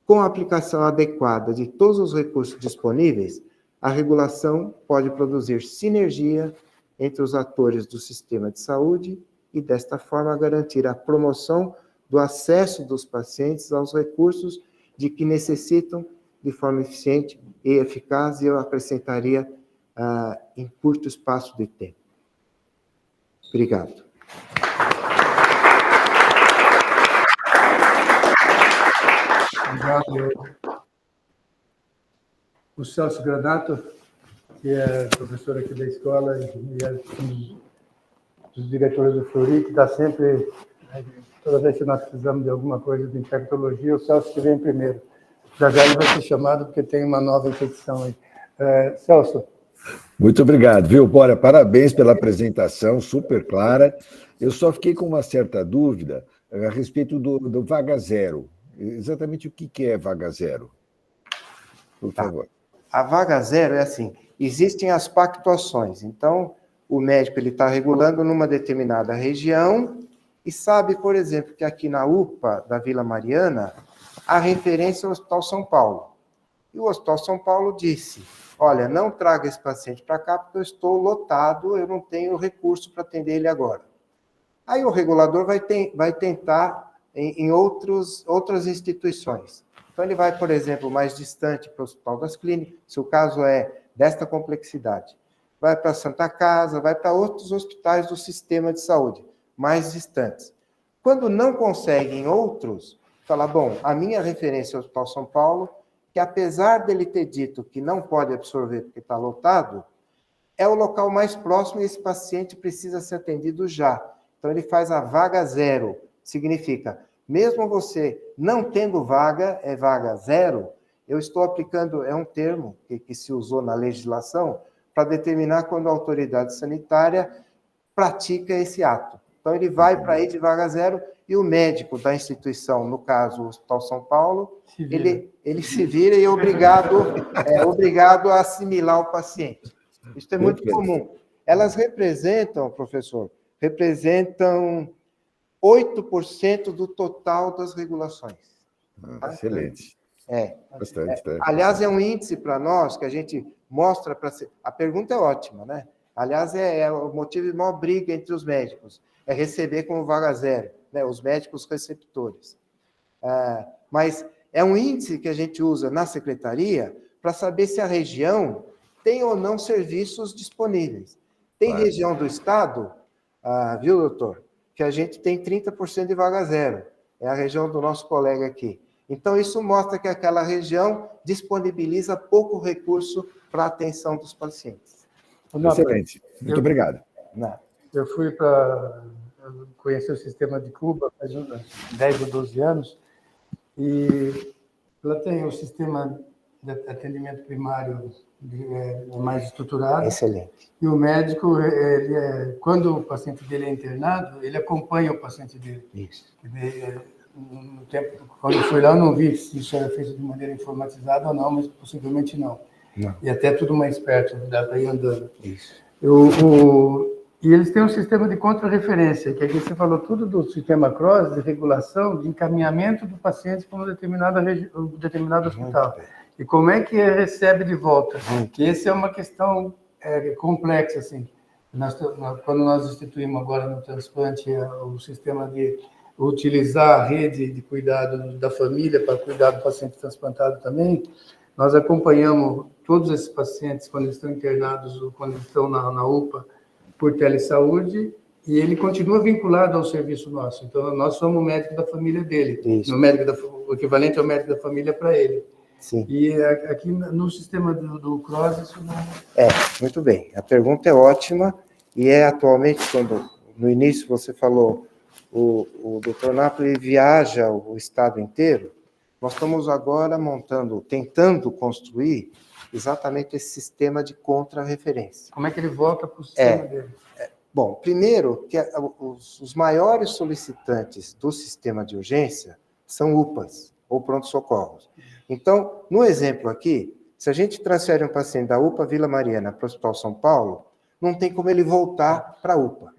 com a aplicação adequada de todos os recursos disponíveis, a regulação pode produzir sinergia entre os atores do sistema de saúde e, desta forma, garantir a promoção do acesso dos pacientes aos recursos de que necessitam de forma eficiente e eficaz, e eu acrescentaria em curto espaço de tempo. Obrigado. Obrigado. O Celso Granato, que é professor aqui da escola e é um dos diretores do Fleury, que está sempre, toda vez que nós precisamos de alguma coisa de infectologia, o Celso que vem primeiro. Já já ele vai ser chamado porque tem uma nova infecção aí. Celso. Muito obrigado, viu, Bora? Parabéns pela apresentação, super clara. Eu só fiquei com uma certa dúvida a respeito do vaga zero. Exatamente o que é vaga zero? Por favor. A vaga zero é assim, existem as pactuações. Então, o médico está regulando numa determinada região e sabe, por exemplo, que aqui na UPA da Vila Mariana, a referência é o Hospital São Paulo. E o Hospital São Paulo disse, olha, não traga esse paciente para cá porque eu estou lotado, eu não tenho recurso para atender ele agora. Aí o regulador vai tentar em outras instituições. Então ele vai, por exemplo, mais distante para o Hospital das Clínicas, se o caso é desta complexidade. Vai para a Santa Casa, vai para outros hospitais do sistema de saúde, mais distantes. Quando não conseguem outros, fala, bom, a minha referência é o Hospital São Paulo, que apesar dele ter dito que não pode absorver porque está lotado, é o local mais próximo e esse paciente precisa ser atendido já. Então, ele faz a vaga zero. Significa, mesmo você não tendo vaga, é vaga zero, eu estou aplicando, é um termo que se usou na legislação, para determinar quando a autoridade sanitária pratica esse ato. Então, ele vai para aí de vaga zero e o médico da instituição, no caso, o Hospital São Paulo, ele se vira e é obrigado a assimilar o paciente. Isso é muito comum. Elas representam, professor, 8% do total das regulações. Tá? Excelente. Bastante. Aliás, é um índice para nós que a gente mostra para... A pergunta é ótima, né? Aliás, é o motivo de maior briga entre os médicos, é receber como vaga zero, né? Os médicos receptores. Mas é um índice que a gente usa na secretaria para saber se a região tem ou não serviços disponíveis. Tem região do estado, viu, doutor, que a gente tem 30% de vaga zero. É a região do nosso colega aqui. Então, isso mostra que aquela região disponibiliza pouco recurso para a atenção dos pacientes. Excelente. Muito obrigado. Eu fui para conhecer o sistema de Cuba faz uns 10 ou 12 anos e lá tem o sistema de atendimento primário mais estruturado. Excelente. E o médico, quando o paciente dele é internado, ele acompanha o paciente dele. Isso. No tempo, quando eu fui lá, eu não vi se isso era feito de maneira informatizada ou não, mas possivelmente não. E até tudo mais perto, dá para ir andando. Isso. E eles têm um sistema de contra-referência, que aqui você falou tudo do sistema CROSS, de regulação, de encaminhamento do paciente para um determinado hospital. E como é que recebe de volta? Que essa é uma questão complexa, assim. Quando nós instituímos agora no transplante o sistema de utilizar a rede de cuidado da família para cuidar do paciente transplantado também. Nós acompanhamos todos esses pacientes quando eles estão internados ou quando eles estão na UPA por telesaúde, e ele continua vinculado ao serviço nosso. Então, nós somos o médico da família dele. O equivalente ao médico da família para ele. Sim. E aqui no sistema do CROSS, isso não... Muito bem. A pergunta é ótima, e atualmente, quando no início você falou, o Dr. Napoli viaja o estado inteiro, nós estamos agora tentando construir exatamente esse sistema de contra-referência. Como é que ele volta para o sistema dele? Bom, primeiro, que os maiores solicitantes do sistema de urgência são UPAs, ou pronto-socorros. Então, no exemplo aqui, se a gente transfere um paciente da UPA Vila Mariana para o Hospital São Paulo, não tem como ele voltar para a UPA.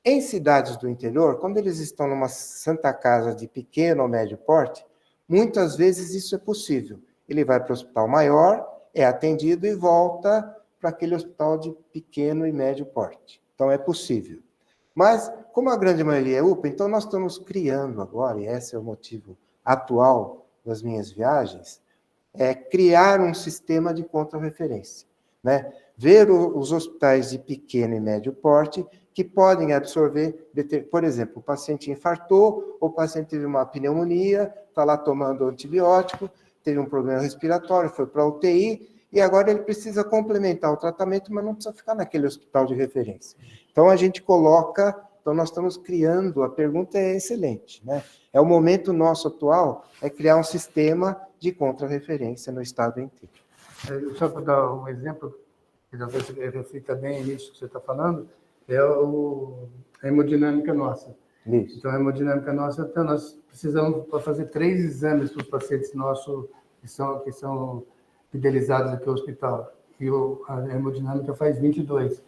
Em cidades do interior, quando eles estão numa Santa Casa de pequeno ou médio porte, muitas vezes isso é possível. Ele vai para o hospital maior, é atendido e volta para aquele hospital de pequeno e médio porte. Então, é possível. Mas, como a grande maioria é UPA, então nós estamos criando agora, e esse é o motivo atual das minhas viagens, é criar um sistema de contra-referência, né? Ver os hospitais de pequeno e médio porte que podem absorver, por exemplo, o paciente infartou, ou o paciente teve uma pneumonia, está lá tomando antibiótico, teve um problema respiratório, foi para a UTI, e agora ele precisa complementar o tratamento, mas não precisa ficar naquele hospital de referência. Então, a gente então nós estamos criando, a pergunta é excelente, né? É o momento nosso atual, é criar um sistema de contra-referência no estado inteiro. Só para dar um exemplo, que talvez reflita bem nisso que você está falando, é a hemodinâmica nossa. Isso. Então, a hemodinâmica nossa, então, nós precisamos fazer 3 exames para os pacientes nossos que são fidelizados aqui ao hospital. E a hemodinâmica faz 22.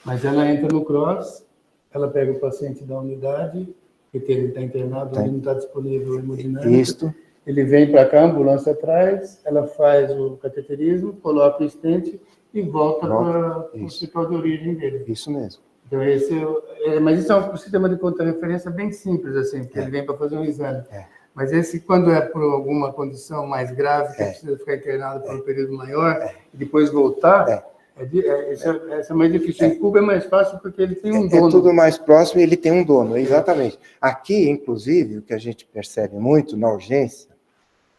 Mas ela entra no CROSS, ela pega o paciente da unidade, porque ele está internado, ele não está disponível a hemodinâmica. Isso. Ele vem para cá, a ambulância atrás, ela faz o cateterismo, coloca o stent e volta para o hospital de origem dele. Isso mesmo. Então, mas isso é um sistema de contra-referência bem simples, assim, porque ele vem para fazer um exame. Mas esse, quando é por alguma condição mais grave, que precisa ficar internado por um período maior, e depois voltar, essa é mais difícil. Em Cuba é mais fácil porque ele tem um dono. É tudo mais próximo e ele tem um dono, exatamente. Aqui, inclusive, o que a gente percebe muito na urgência,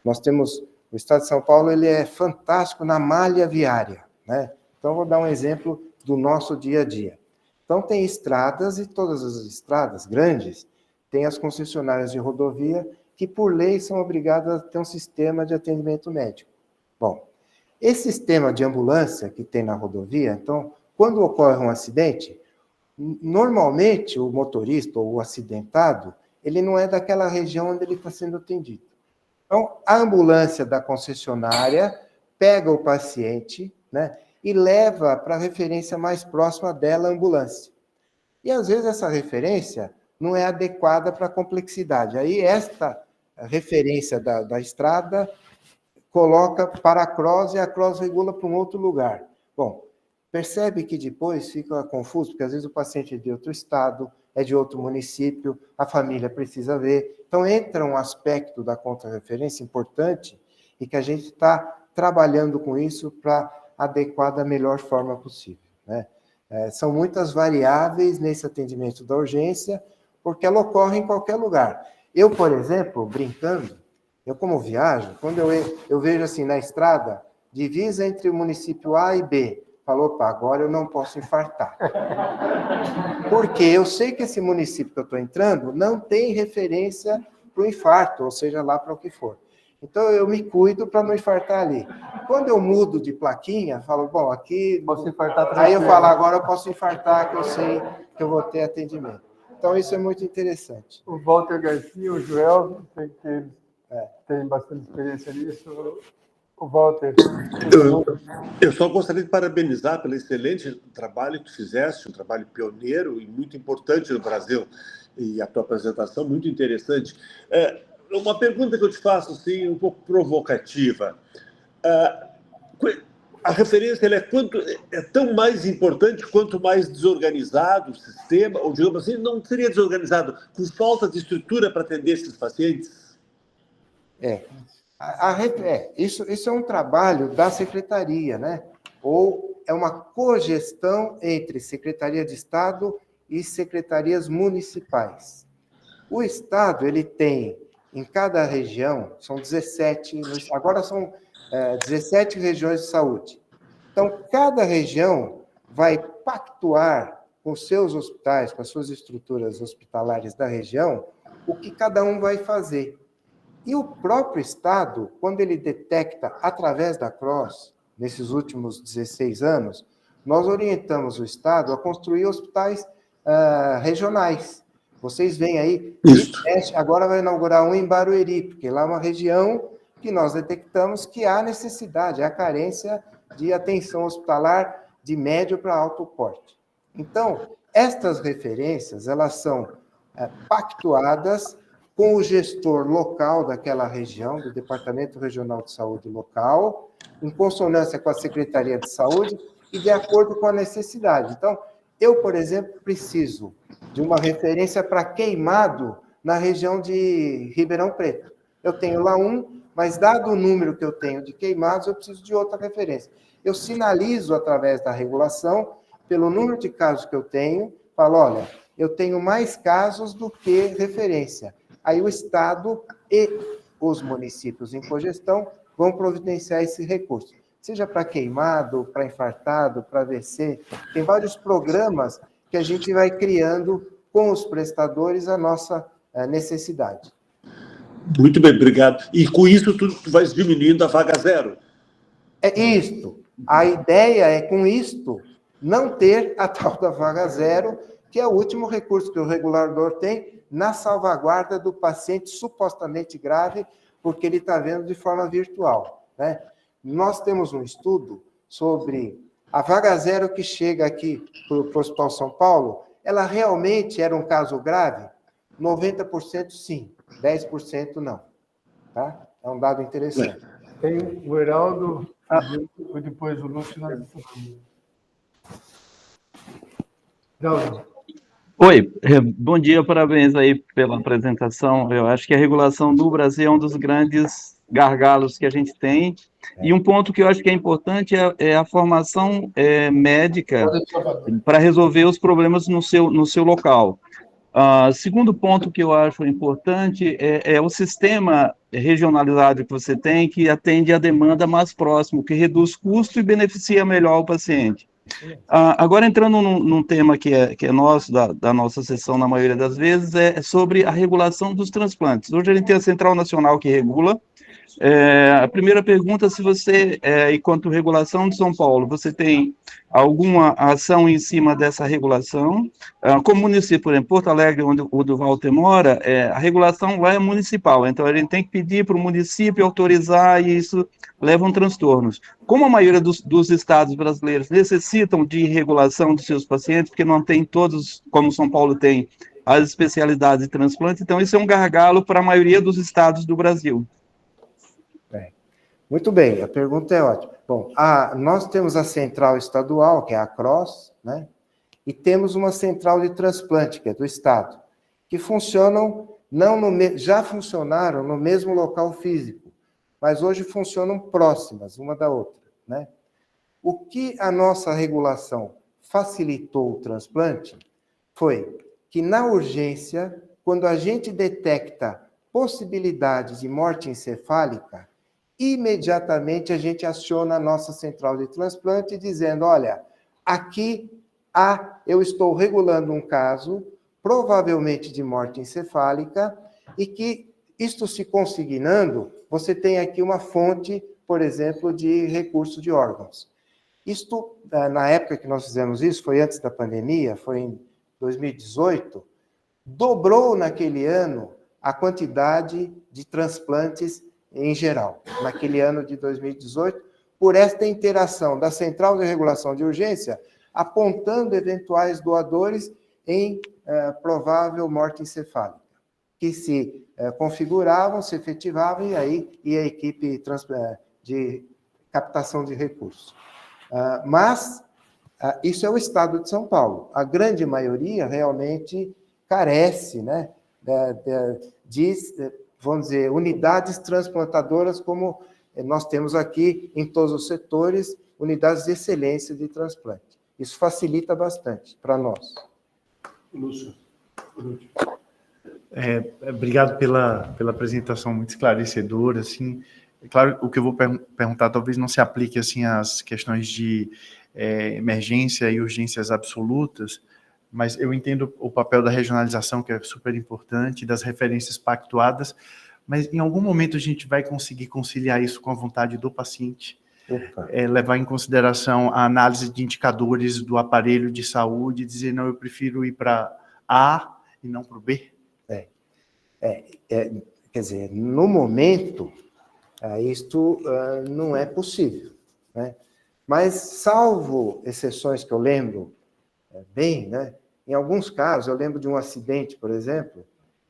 nós temos, o estado de São Paulo, ele é fantástico na malha viária, né? Então, vou dar um exemplo do nosso dia a dia. Então, tem estradas, e todas as estradas grandes têm as concessionárias de rodovia que, por lei, são obrigadas a ter um sistema de atendimento médico. Bom, esse sistema de ambulância que tem na rodovia, então, quando ocorre um acidente, normalmente o motorista ou o acidentado, ele não é daquela região onde ele está sendo atendido. Então, a ambulância da concessionária pega o paciente, né, e leva para a referência mais próxima dela, a ambulância. E, às vezes, essa referência não é adequada para a complexidade. Aí, esta referência da estrada coloca para a CROSS e a CROSS regula para um outro lugar. Bom, percebe que depois fica confuso, porque, às vezes, o paciente é de outro estado, é de outro município, a família precisa ver. Então, entra um aspecto da contra-referência importante e que a gente está trabalhando com isso para adequar da melhor forma possível, né? São muitas variáveis nesse atendimento da urgência, porque ela ocorre em qualquer lugar. Eu, por exemplo, brincando, eu como viajo, quando eu vejo assim na estrada, divisa entre o município A e B, falo, opa, agora eu não posso infartar. Porque eu sei que esse município que eu estou entrando não tem referência para o infarto, ou seja, lá para o que for. Então, eu me cuido para não infartar ali. Quando eu mudo de plaquinha, falo, bom, aqui... Posso infartar aí eu falo, agora eu posso infartar, que eu sei que eu vou ter atendimento. Então, isso é muito interessante. O Walter Garcia, o Joel, tem bastante experiência nisso. O Walter... Eu só gostaria de parabenizar pelo excelente trabalho que fizeste, um trabalho pioneiro e muito importante no Brasil. E a tua apresentação, muito interessante. Uma pergunta que eu te faço, assim, um pouco provocativa. a referência ela é tão mais importante quanto mais desorganizado o sistema, ou digamos assim, não seria desorganizado, com falta de estrutura para atender esses pacientes? Isso é um trabalho da secretaria, né? Ou é uma cogestão entre Secretaria de Estado e secretarias municipais. O Estado, ele tem, em cada região, são 17, agora são 17 regiões de saúde. Então, cada região vai pactuar com seus hospitais, com as suas estruturas hospitalares da região, o que cada um vai fazer. E o próprio Estado, quando ele detecta, através da CROSS, nesses últimos 16 anos, nós orientamos o Estado a construir hospitais regionais. Vocês veem aí, agora vai inaugurar um em Barueri, porque lá é uma região que nós detectamos que há necessidade, há carência de atenção hospitalar de médio para alto porte. Então, estas referências, elas são pactuadas com o gestor local daquela região, do Departamento Regional de Saúde local, em consonância com a Secretaria de Saúde e de acordo com a necessidade. Então, eu, por exemplo, preciso de uma referência para queimado na região de Ribeirão Preto. Eu tenho lá mas dado o número que eu tenho de queimados, eu preciso de outra referência. Eu sinalizo através da regulação, pelo número de casos que eu tenho, falo, olha, eu tenho mais casos do que referência. Aí o Estado e os municípios em cogestão vão providenciar esse recurso. Seja para queimado, para infartado, para AVC, tem vários programas que a gente vai criando com os prestadores a nossa necessidade. Muito bem, obrigado. E com isso tudo tu vais diminuindo a vaga zero. É isto. A ideia é, com isto, não ter a tal da vaga zero, que é o último recurso que o regulador tem na salvaguarda do paciente supostamente grave, porque ele está vendo de forma virtual, né? Nós temos um estudo sobre a vaga zero que chega aqui para o Hospital São Paulo, ela realmente era um caso grave? 90% sim, 10% não. Tá? É um dado interessante. Tem o Heraldo e depois o Lúcio. Heraldo. Oi, bom dia, parabéns aí pela apresentação. Eu acho que a regulação do Brasil é um dos grandes gargalos que a gente tem. E um ponto que eu acho que é importante é a formação médica para resolver os problemas no seu local. Segundo ponto que eu acho importante é o sistema regionalizado que você tem, que atende a demanda mais próximo, que reduz custo e beneficia melhor o paciente. Agora, entrando num tema que é nosso, da nossa sessão, na maioria das vezes, é sobre a regulação dos transplantes. Hoje a gente tem a Central Nacional que regula. A primeira pergunta, se você, enquanto regulação de São Paulo, você tem alguma ação em cima dessa regulação? Como município, por exemplo, Porto Alegre, onde o Walter mora, a regulação lá é municipal, então a gente tem que pedir para o município autorizar e isso leva transtornos. Como a maioria dos estados brasileiros necessitam de regulação dos seus pacientes, porque não tem todos, como São Paulo tem, as especialidades de transplante, então isso é um gargalo para a maioria dos estados do Brasil. Muito bem, a pergunta é ótima. Bom, nós temos a central estadual, que é a CROSS, né? E temos uma central de transplante, que é do Estado, que funcionam, já funcionaram no mesmo local físico, mas hoje funcionam próximas uma da outra, né? O que a nossa regulação facilitou o transplante foi que, na urgência, quando a gente detecta possibilidades de morte encefálica, imediatamente a gente aciona a nossa central de transplante dizendo, olha, aqui eu estou regulando um caso, provavelmente de morte encefálica, e que isto se consignando, você tem aqui uma fonte, por exemplo, de recurso de órgãos. Isto, na época que nós fizemos isso, foi antes da pandemia, foi em 2018, dobrou naquele ano a quantidade de transplantes em geral, naquele ano de 2018, por esta interação da Central de Regulação de Urgência, apontando eventuais doadores em provável morte encefálica, que se configuravam, se efetivavam, e aí ia a equipe de captação de recursos. Mas isso é o estado de São Paulo. A grande maioria realmente carece, né, de, vamos dizer, unidades transplantadoras como nós temos aqui em todos os setores, unidades de excelência de transplante. Isso facilita bastante para nós. Lúcio. Obrigado pela apresentação muito esclarecedora. Assim, é claro, o que eu vou perguntar talvez não se aplique assim às questões de emergência e urgências absolutas, mas eu entendo o papel da regionalização, que é super importante, das referências pactuadas, mas em algum momento a gente vai conseguir conciliar isso com a vontade do paciente, levar em consideração a análise de indicadores do aparelho de saúde, dizer, não, eu prefiro ir para A e não para o B? Quer dizer, no momento, isto não é possível, né? Mas, salvo exceções que eu lembro bem, né? Em alguns casos, eu lembro de um acidente, por exemplo,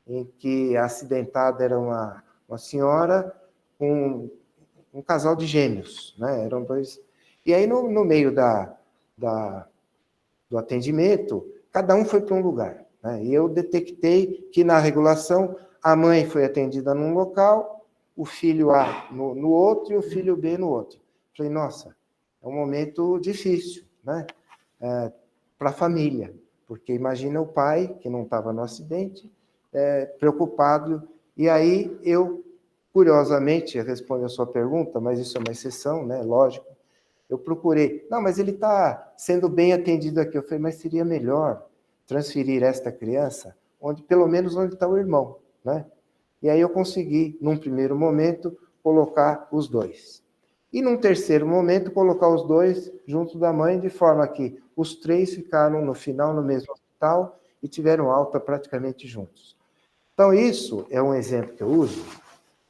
em que a acidentada era uma senhora com um casal de gêmeos, né? Eram dois. E aí, no meio do atendimento, cada um foi para um lugar, né? E eu detectei que, na regulação, a mãe foi atendida num local, o filho A no outro e o filho B no outro. Falei, nossa, é um momento difícil, né? Para a família, porque imagina o pai, que não estava no acidente, preocupado. E aí eu, curiosamente, respondo a sua pergunta, mas isso é uma exceção, né? Lógico. Eu procurei, não, mas ele está sendo bem atendido aqui. Eu falei, mas seria melhor transferir esta criança, pelo menos onde está o irmão, né? E aí eu consegui, num primeiro momento, colocar os dois. E num terceiro momento, colocar os dois junto da mãe, de forma que os três ficaram, no final, no mesmo hospital e tiveram alta praticamente juntos. Então, isso é um exemplo que eu uso,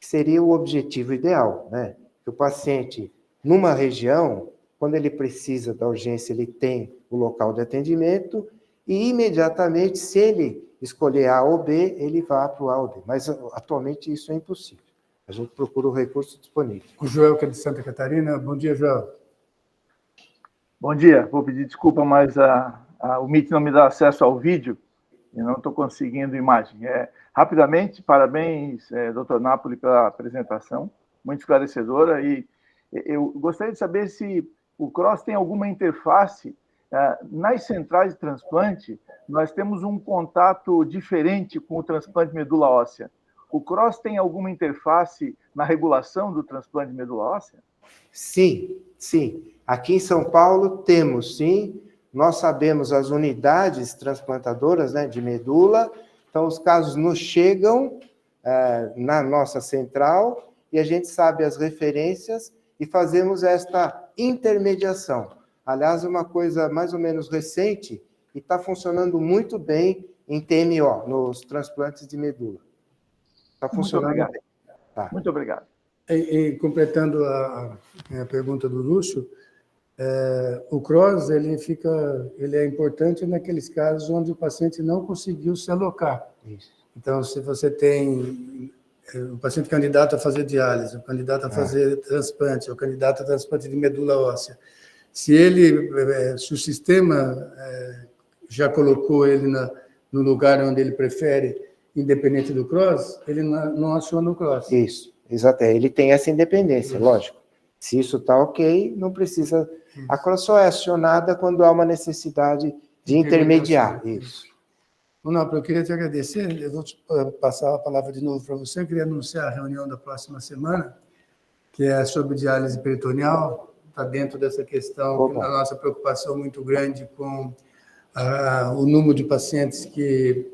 que seria o objetivo ideal, né? Que o paciente, numa região, quando ele precisa da urgência, ele tem o local de atendimento e, imediatamente, se ele escolher A ou B, ele vai para o A ou B. Mas, atualmente, isso é impossível. A gente procura o recurso disponível. O Joel, que é de Santa Catarina. Bom dia, Joel. Bom dia. Vou pedir desculpa, mas o Meet não me dá acesso ao vídeo e não estou conseguindo imagem. Rapidamente, parabéns, Dr. Napoli, pela apresentação, muito esclarecedora. E eu gostaria de saber se o CROSS tem alguma interface. Nas centrais de transplante, nós temos um contato diferente com o transplante de medula óssea. O CROSS tem alguma interface na regulação do transplante de medula óssea? Sim, sim. Aqui em São Paulo temos, sim. Nós sabemos as unidades transplantadoras, né, de medula. Então, os casos nos chegam na nossa central e a gente sabe as referências e fazemos esta intermediação. Aliás, é uma coisa mais ou menos recente e está funcionando muito bem em TMO, nos transplantes de medula. Está funcionando bem. Tá. Muito obrigado. E completando a pergunta do Lúcio, o CROSS ele é importante naqueles casos onde o paciente não conseguiu se alocar. Isso. Então, se você tem o paciente candidato a fazer diálise, o candidato a fazer transplante, o candidato a transplante de medula óssea, se o sistema já colocou ele no lugar onde ele prefere, independente do CROSS, ele não aciona o CROSS. Isso, exato. Ele tem essa independência, lógico. Se isso está ok, não precisa. A CROSS só é acionada quando há uma necessidade de intermediar. Isso. Não, eu queria te agradecer. Eu vou passar a palavra de novo para você. Eu queria anunciar a reunião da próxima semana, que é sobre diálise peritoneal. Está dentro dessa questão, a nossa preocupação muito grande com o número de pacientes que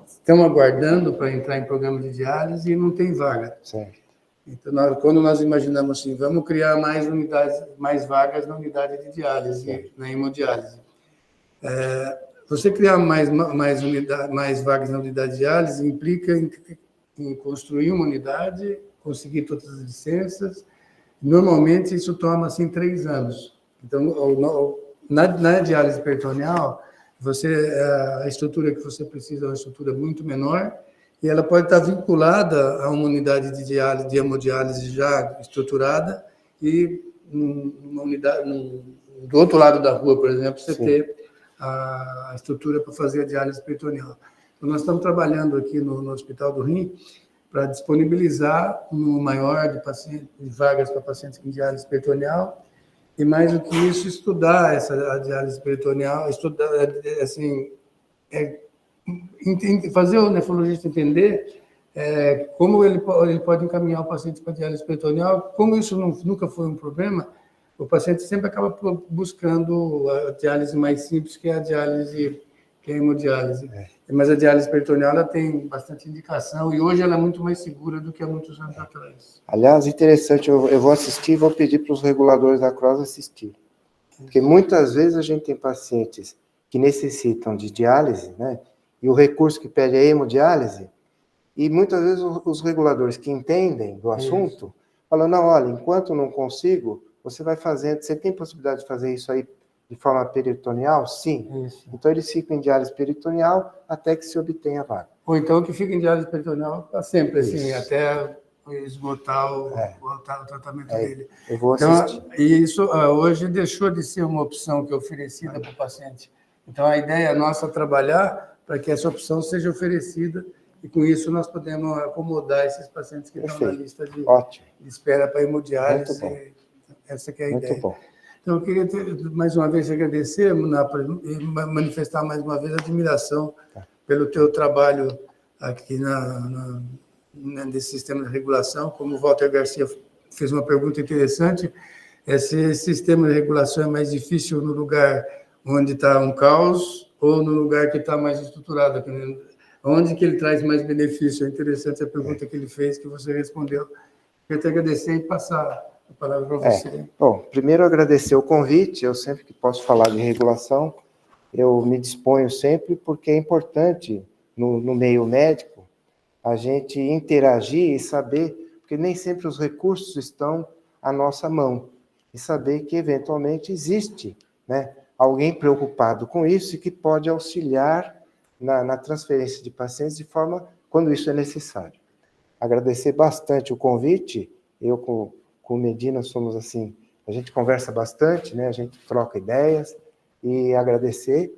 estão aguardando para entrar em programa de diálise e não tem vaga. Certo. Então, quando nós imaginamos assim, vamos criar mais unidades, mais vagas na unidade de diálise, na hemodiálise. Você criar mais vagas na unidade de diálise implica em construir uma unidade, conseguir todas as licenças. Normalmente, isso toma, assim, 3 anos. Então, na diálise peritoneal, a estrutura que você precisa é uma estrutura muito menor e ela pode estar vinculada a uma unidade de diálise, de hemodiálise já estruturada e numa unidade, do outro lado da rua, por exemplo, você Sim. ter a estrutura para fazer a diálise peritoneal. Então, nós estamos trabalhando aqui no Hospital do Rim para disponibilizar um número maior de vagas para pacientes com diálise peritoneal e, mais do que isso, estudar a diálise peritoneal, estudar, assim, fazer o nefrologista entender como ele pode encaminhar o paciente para a diálise peritoneal. Como isso nunca foi um problema, o paciente sempre acaba buscando a diálise mais simples, que é a diálise, que é a hemodiálise. Mas a diálise peritoneal ela tem bastante indicação e hoje ela é muito mais segura do que há muitos anos atrás. Aliás, interessante, eu vou assistir e vou pedir para os reguladores da CROSS assistir. Porque muitas vezes a gente tem pacientes que necessitam de diálise, né? E o recurso que pede é hemodiálise, e muitas vezes os reguladores que entendem do assunto falam, não, olha, enquanto não consigo, você vai fazendo, você tem possibilidade de fazer isso aí de forma peritoneal? Sim. Isso. Então eles ficam em diálise peritoneal até que se obtenha a vaga. Ou então que fica em diálise peritoneal para sempre, assim, Isso. até esgotar o tratamento dele. Eu vou Então, assistir. e isso hoje deixou de ser uma opção que é oferecida para o paciente. Então, a ideia nossa é trabalhar para que essa opção seja oferecida e, com isso, nós podemos acomodar esses pacientes que estão na lista de espera para hemodiálise. Essa que é a ideia. Muito bom. Então, eu queria, mais uma vez, agradecer e manifestar mais uma vez a admiração pelo teu trabalho aqui nesse sistema de regulação. Como o Walter Garcia fez uma pergunta interessante, esse sistema de regulação é mais difícil no lugar onde está um caos ou no lugar que está mais estruturado? Onde que ele traz mais benefício? É interessante a pergunta que ele fez, que você respondeu. Quero te agradecer e passar a palavra para você. Bom, primeiro agradecer o convite. Eu sempre que posso falar de regulação, eu me disponho sempre, porque é importante no meio médico a gente interagir e saber, porque nem sempre os recursos estão à nossa mão, e saber que eventualmente existe, né, alguém preocupado com isso e que pode auxiliar na transferência de pacientes de forma, quando isso é necessário. Agradecer bastante o convite. Eu com o Medina somos assim, a gente conversa bastante, né, a gente troca ideias, e agradecer,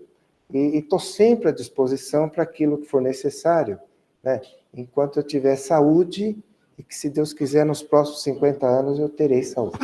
e estou sempre à disposição para aquilo que for necessário, né, enquanto eu tiver saúde, e que, se Deus quiser, nos próximos 50 anos eu terei saúde.